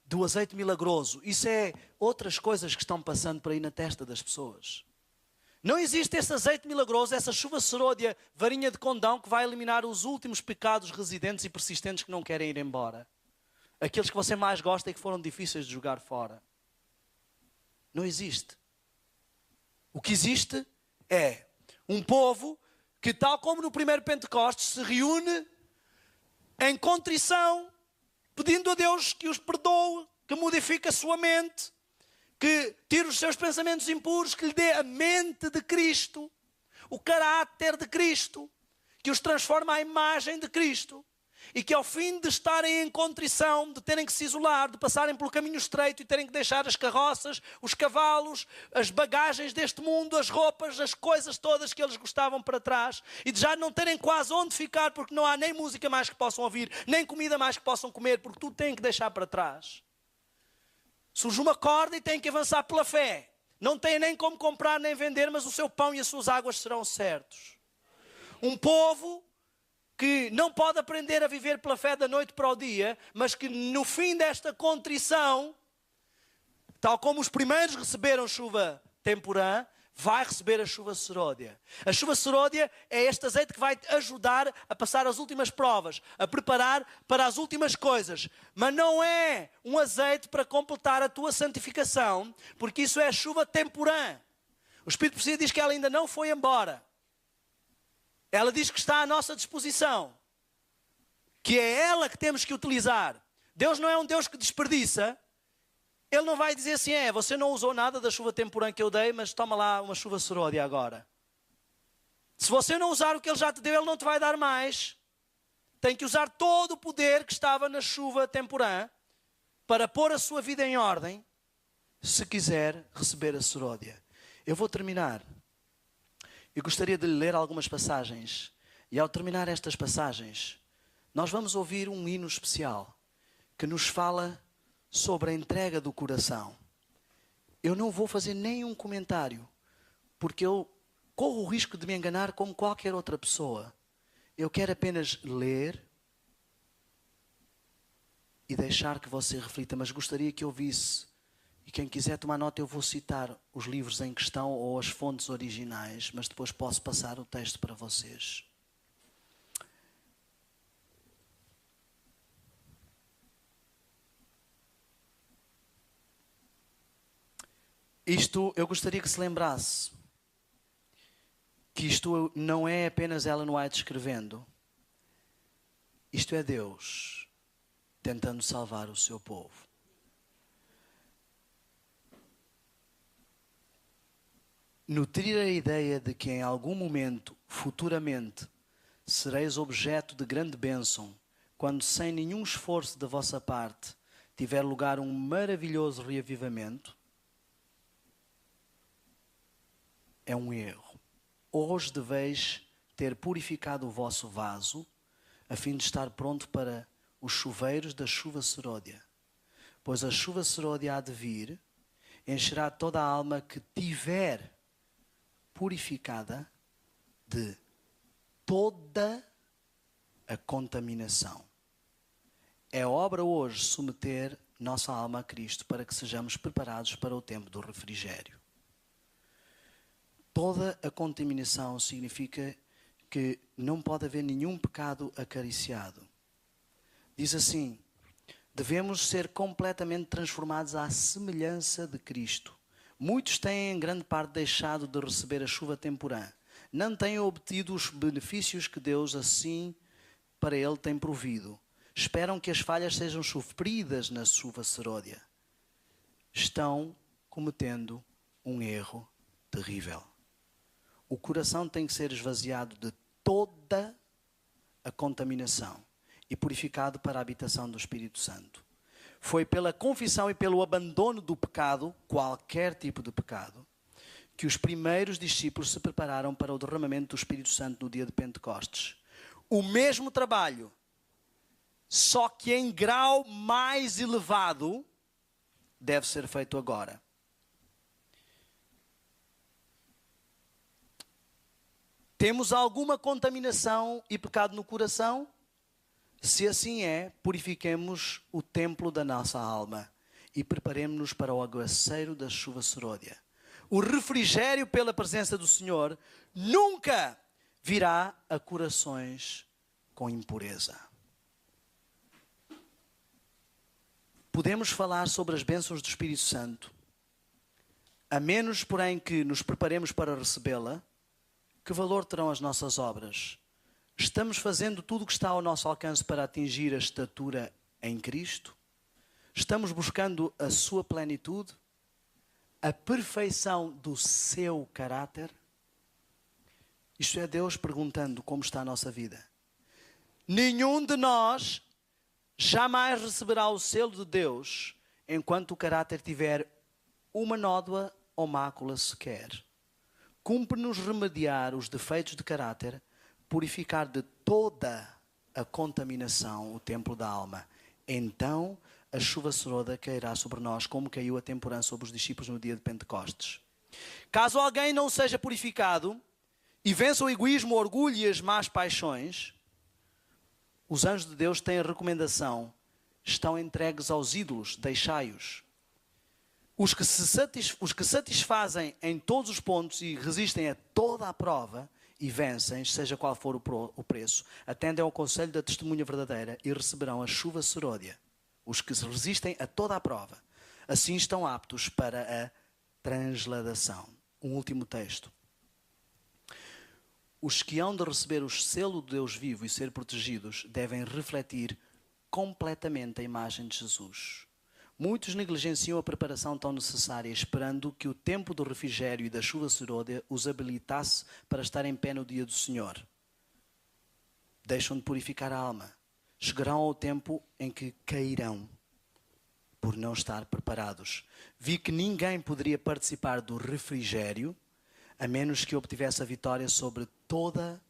do azeite milagroso. Isso é outras coisas que estão passando por aí na testa das pessoas. Não existe esse azeite milagroso, essa chuva seródia, varinha de condão que vai eliminar os últimos pecados residentes e persistentes que não querem ir embora. Aqueles que você mais gosta e que foram difíceis de jogar fora. Não existe. O que existe é um povo que, tal como no primeiro Pentecostes, se reúne em contrição, pedindo a Deus que os perdoe, que modifique a sua mente, que tire os seus pensamentos impuros, que lhe dê a mente de Cristo, o caráter de Cristo, que os transforma à imagem de Cristo. E que ao fim de estarem em contrição, de terem que se isolar, de passarem pelo caminho estreito e terem que deixar as carroças, os cavalos, as bagagens deste mundo, as roupas, as coisas todas que eles gostavam para trás, e de já não terem quase onde ficar, porque não há nem música mais que possam ouvir, nem comida mais que possam comer, porque tudo têm que deixar para trás. Surge uma corda e têm que avançar pela fé. Não têm nem como comprar nem vender, mas o seu pão e as suas águas serão certos. Um povo que não pode aprender a viver pela fé da noite para o dia, mas que no fim desta contrição, tal como os primeiros receberam chuva temporã, vai receber a chuva seródia. A chuva seródia é este azeite que vai te ajudar a passar as últimas provas, a preparar para as últimas coisas. Mas não é um azeite para completar a tua santificação, porque isso é a chuva temporã. O Espírito Profecia diz que ela ainda não foi embora. Ela diz que está à nossa disposição, que é ela que temos que utilizar. Deus não é um Deus que desperdiça. Ele não vai dizer assim, você não usou nada da chuva temporã que eu dei, mas toma lá uma chuva seródia agora. Se você não usar o que Ele já te deu, Ele não te vai dar mais. Tem que usar todo o poder que estava na chuva temporã para pôr a sua vida em ordem, se quiser receber a seródia. Eu vou terminar. Eu gostaria de lhe ler algumas passagens. E ao terminar estas passagens, nós vamos ouvir um hino especial que nos fala sobre a entrega do coração. Eu não vou fazer nenhum comentário, porque eu corro o risco de me enganar como qualquer outra pessoa. Eu quero apenas ler e deixar que você reflita, mas gostaria que eu ouvisse. E quem quiser tomar nota, eu vou citar os livros em questão ou as fontes originais, mas depois posso passar o texto para vocês. Isto, eu gostaria que se lembrasse que isto não é apenas Ellen White escrevendo. Isto é Deus tentando salvar o seu povo. Nutrir a ideia de que em algum momento, futuramente, sereis objeto de grande bênção, quando sem nenhum esforço da vossa parte tiver lugar um maravilhoso reavivamento, é um erro. Hoje deveis ter purificado o vosso vaso, a fim de estar pronto para os chuveiros da chuva seródia. Pois a chuva seródia há de vir, encherá toda a alma que tiver purificada de toda a contaminação. É obra hoje submeter nossa alma a Cristo para que sejamos preparados para o tempo do refrigério. Toda a contaminação significa que não pode haver nenhum pecado acariciado. Diz assim, devemos ser completamente transformados à semelhança de Cristo. Muitos têm em grande parte deixado de receber a chuva temporã. Não têm obtido os benefícios que Deus assim para ele tem provido. Esperam que as falhas sejam supridas na chuva seródia. Estão cometendo um erro terrível. O coração tem que ser esvaziado de toda a contaminação e purificado para a habitação do Espírito Santo. Foi pela confissão e pelo abandono do pecado, qualquer tipo de pecado, que os primeiros discípulos se prepararam para o derramamento do Espírito Santo no dia de Pentecostes. O mesmo trabalho, só que em grau mais elevado, deve ser feito agora. Temos alguma contaminação e pecado no coração? Se assim é, purifiquemos o templo da nossa alma e preparemos-nos para o aguaceiro da chuva seródia. O refrigério pela presença do Senhor nunca virá a corações com impureza. Podemos falar sobre as bênçãos do Espírito Santo, a menos, porém, que nos preparemos para recebê-la. Que valor terão as nossas obras? Estamos fazendo tudo o que está ao nosso alcance para atingir a estatura em Cristo? Estamos buscando a sua plenitude? A perfeição do seu caráter? Isto é Deus perguntando como está a nossa vida. Nenhum de nós jamais receberá o selo de Deus enquanto o caráter tiver uma nódoa ou mácula sequer. Cumpre-nos remediar os defeitos de caráter, purificar de toda a contaminação o templo da alma. Então a chuva seródia cairá sobre nós, como caiu a temporã sobre os discípulos no dia de Pentecostes. Caso alguém não seja purificado e vença o egoísmo, o orgulho e as más paixões, os anjos de Deus têm a recomendação: estão entregues aos ídolos, deixai-os. Os que satisfazem em todos os pontos e resistem a toda a prova e vencem, seja qual for o preço, atendem ao conselho da testemunha verdadeira e receberão a chuva seródia. Os que resistem a toda a prova, assim estão aptos para a transladação. Um último texto. Os que hão de receber o selo de Deus vivo e ser protegidos devem refletir completamente a imagem de Jesus. Muitos negligenciam a preparação tão necessária, esperando que o tempo do refrigério e da chuva seródia os habilitasse para estar em pé no dia do Senhor. Deixam de purificar a alma. Chegarão ao tempo em que cairão por não estar preparados. Vi que ninguém poderia participar do refrigério a menos que obtivesse a vitória sobre toda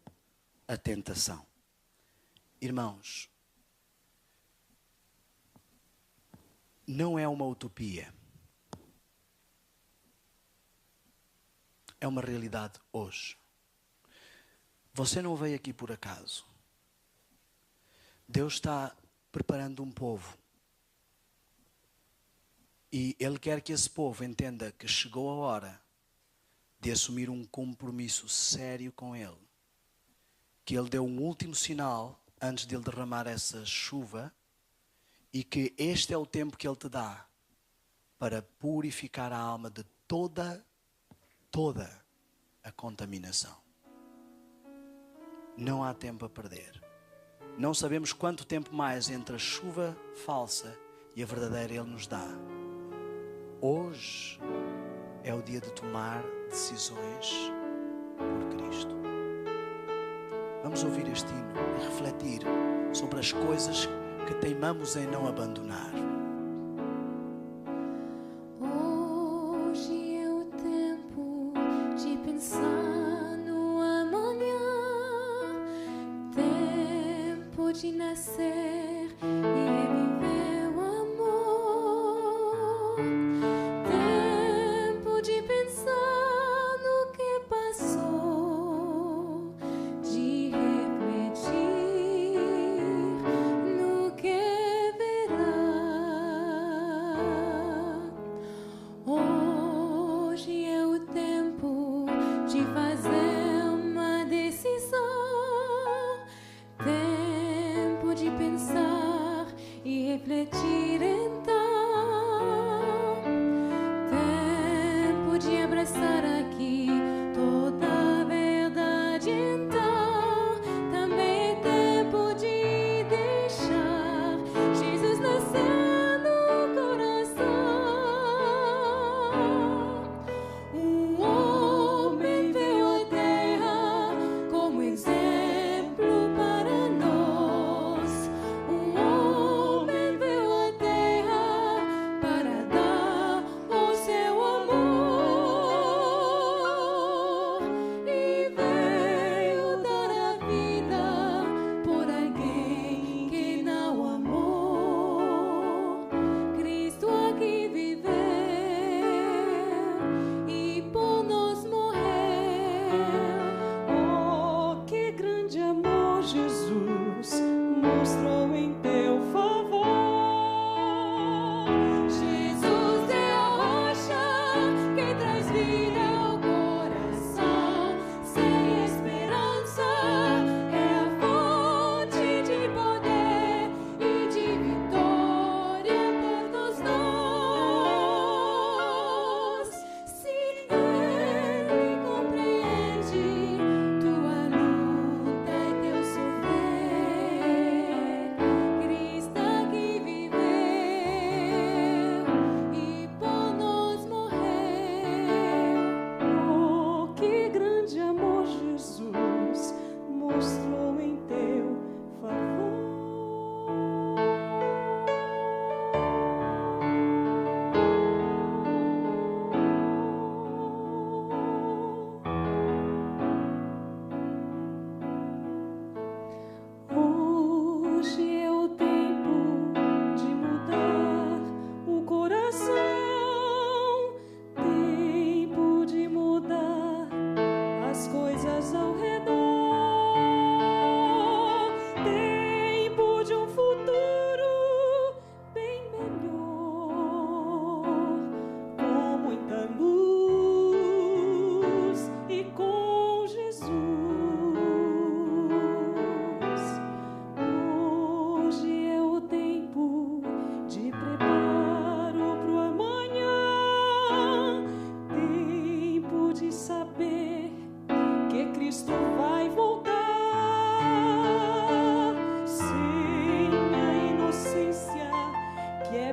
a tentação. Irmãos, não é uma utopia. É uma realidade hoje. Você não veio aqui por acaso. Deus está preparando um povo. E Ele quer que esse povo entenda que chegou a hora de assumir um compromisso sério com Ele. Que Ele deu um último sinal antes de Ele derramar essa chuva e que este é o tempo que Ele te dá para purificar a alma de toda a contaminação. Não há tempo a perder. Não sabemos quanto tempo mais entre a chuva falsa e a verdadeira Ele nos dá. Hoje é o dia de tomar decisões por Cristo. Vamos ouvir este hino e refletir sobre as coisas que teimamos em não abandonar. Hoje é o tempo de pensar no amanhã, tempo de nascer e reviver o amor, tempo de pensar no que passou, de refletir no que verá. Hoje é o tempo de fazer uma decisão, tempo de pensar e refletir então, tempo de abraçar aqui toda a verdade então, também é tempo de deixar Jesus nascer no coração. Um homem veio à terra como exemplo para nós. Um homem veio à terra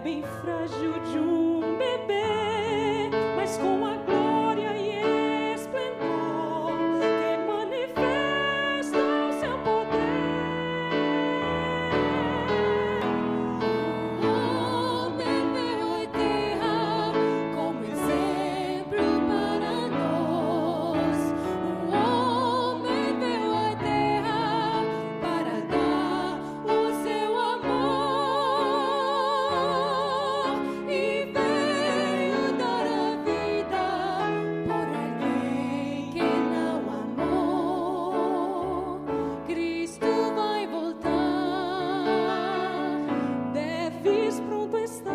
bem frágil de um bebê, mas com a glória e esplendor que manifesta o seu poder. Oh, veio a terra como exemplo para nós. O homem veio à terra para dar o seu amor e veio dar a vida por alguém que não amou. Cristo vai voltar, Deves pronto estar,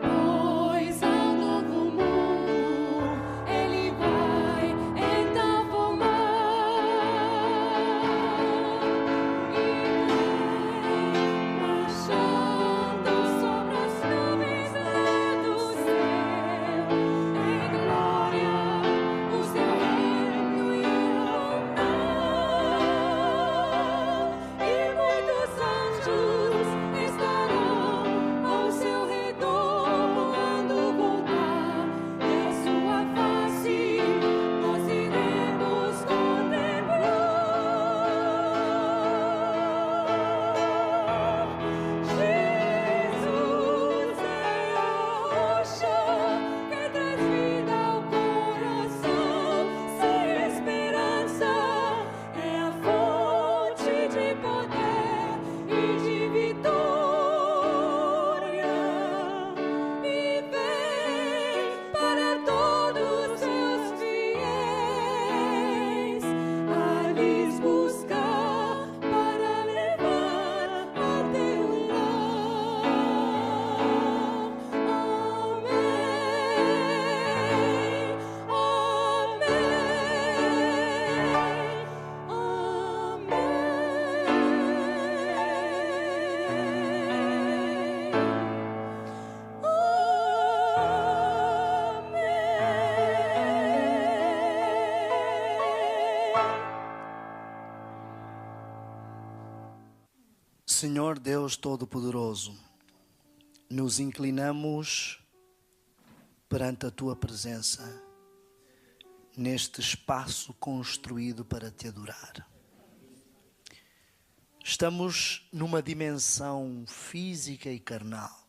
pois ao novo mundo Ele vai então formar e vem marchando sobre as nuvens lá do céu, em glória o seu reino irá rondar, e muitos anjos estarão ao seu redor quando voltar, e a sua face nós iremos contemplar. Jesus é a rocha que traz vida ao coração, sem esperança é a fonte de poder e de vitória, e vem para todos seus fiéis a lhes buscar para levar até o lar. Amém, Senhor Deus Todo-Poderoso, nos inclinamos perante a Tua presença, neste espaço construído para Te adorar. Estamos numa dimensão física e carnal,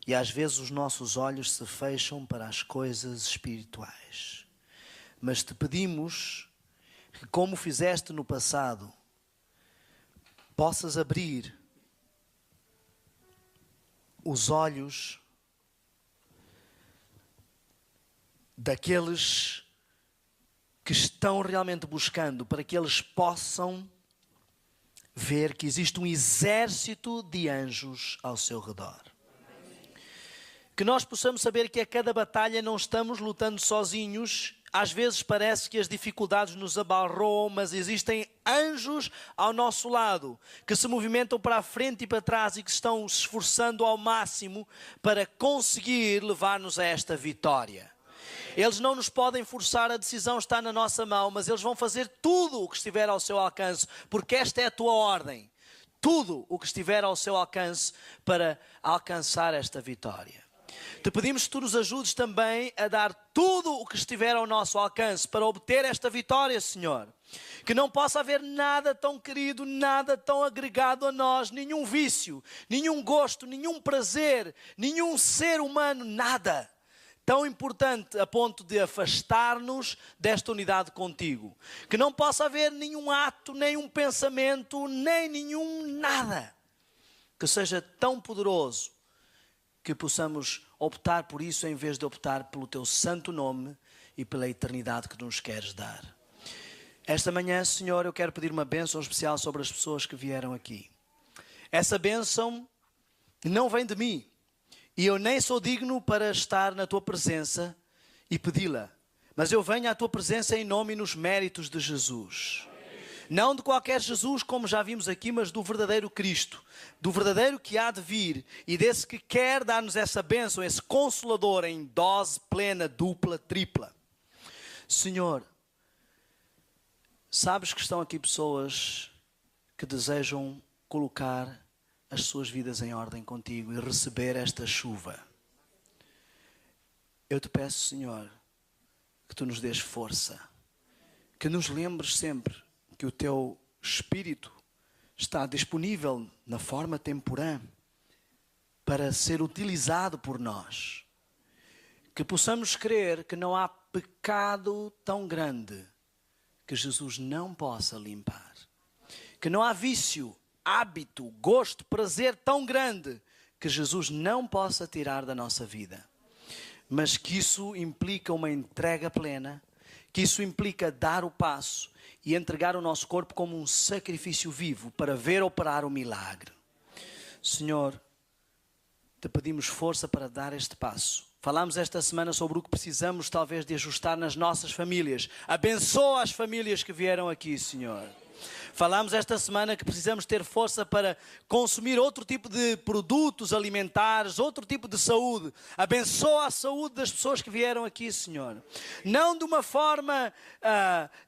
e às vezes os nossos olhos se fecham para as coisas espirituais. Mas Te pedimos que, como fizeste no passado, possas abrir os olhos daqueles que estão realmente buscando, para que eles possam ver que existe um exército de anjos ao seu redor. Que nós possamos saber que a cada batalha não estamos lutando sozinhos. Às vezes parece que as dificuldades nos abarroam, mas existem anjos ao nosso lado, que se movimentam para a frente e para trás e que estão se esforçando ao máximo para conseguir levar-nos a esta vitória. Eles não nos podem forçar, a decisão está na nossa mão, mas eles vão fazer tudo o que estiver ao seu alcance, porque esta é a tua ordem. Tudo o que estiver ao seu alcance para alcançar esta vitória. Te pedimos que tu nos ajudes também a dar tudo o que estiver ao nosso alcance para obter esta vitória, Senhor. Que não possa haver nada tão querido, nada tão agregado a nós, nenhum vício, nenhum gosto, nenhum prazer, nenhum ser humano, nada tão importante a ponto de afastar-nos desta unidade contigo. Que não possa haver nenhum ato, nem um pensamento, nem nenhum nada que seja tão poderoso que possamos optar por isso em vez de optar pelo teu santo nome e pela eternidade que nos queres dar. Esta manhã, Senhor, eu quero pedir uma bênção especial sobre as pessoas que vieram aqui. Essa bênção não vem de mim e eu nem sou digno para estar na tua presença e pedi-la, mas eu venho à tua presença em nome e nos méritos de Jesus. Não de qualquer Jesus, como já vimos aqui, mas do verdadeiro Cristo. Do verdadeiro que há de vir e desse que quer dar-nos essa bênção, esse consolador em dose plena, dupla, tripla. Senhor, sabes que estão aqui pessoas que desejam colocar as suas vidas em ordem contigo e receber esta chuva. Eu te peço, Senhor, que tu nos dês força, que nos lembres sempre que o teu Espírito está disponível na forma temporã para ser utilizado por nós. Que possamos crer que não há pecado tão grande que Jesus não possa limpar. Que não há vício, hábito, gosto, prazer tão grande que Jesus não possa tirar da nossa vida. Mas que isso implica uma entrega plena, que isso implica dar o passo e entregar o nosso corpo como um sacrifício vivo para ver operar o milagre. Senhor, te pedimos força para dar este passo. Falámos esta semana sobre o que precisamos talvez de ajustar nas nossas famílias. Abençoa as famílias que vieram aqui, Senhor. Falámos esta semana que precisamos ter força para consumir outro tipo de produtos alimentares, outro tipo de saúde. Abençoa a saúde das pessoas que vieram aqui, Senhor. Não de uma forma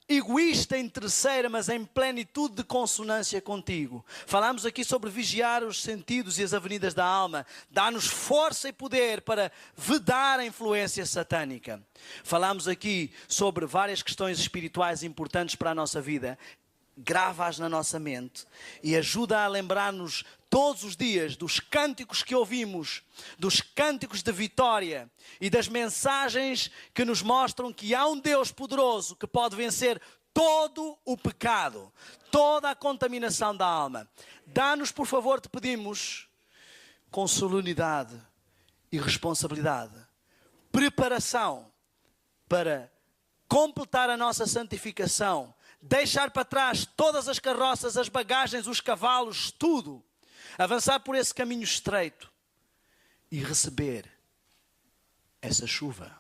egoísta, interesseira, mas em plenitude de consonância contigo. Falámos aqui sobre vigiar os sentidos e as avenidas da alma. Dá-nos força e poder para vedar a influência satânica. Falámos aqui sobre várias questões espirituais importantes para a nossa vida. Grava-as na nossa mente e ajuda a lembrar-nos todos os dias dos cânticos que ouvimos, dos cânticos de vitória e das mensagens que nos mostram que há um Deus poderoso que pode vencer todo o pecado, toda a contaminação da alma. Dá-nos, por favor, te pedimos, com solenidade e responsabilidade, preparação para completar a nossa santificação, deixar para trás todas as carroças, as bagagens, os cavalos, tudo. Avançar por esse caminho estreito e receber essa chuva.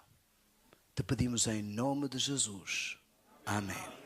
Te pedimos em nome de Jesus. Amém.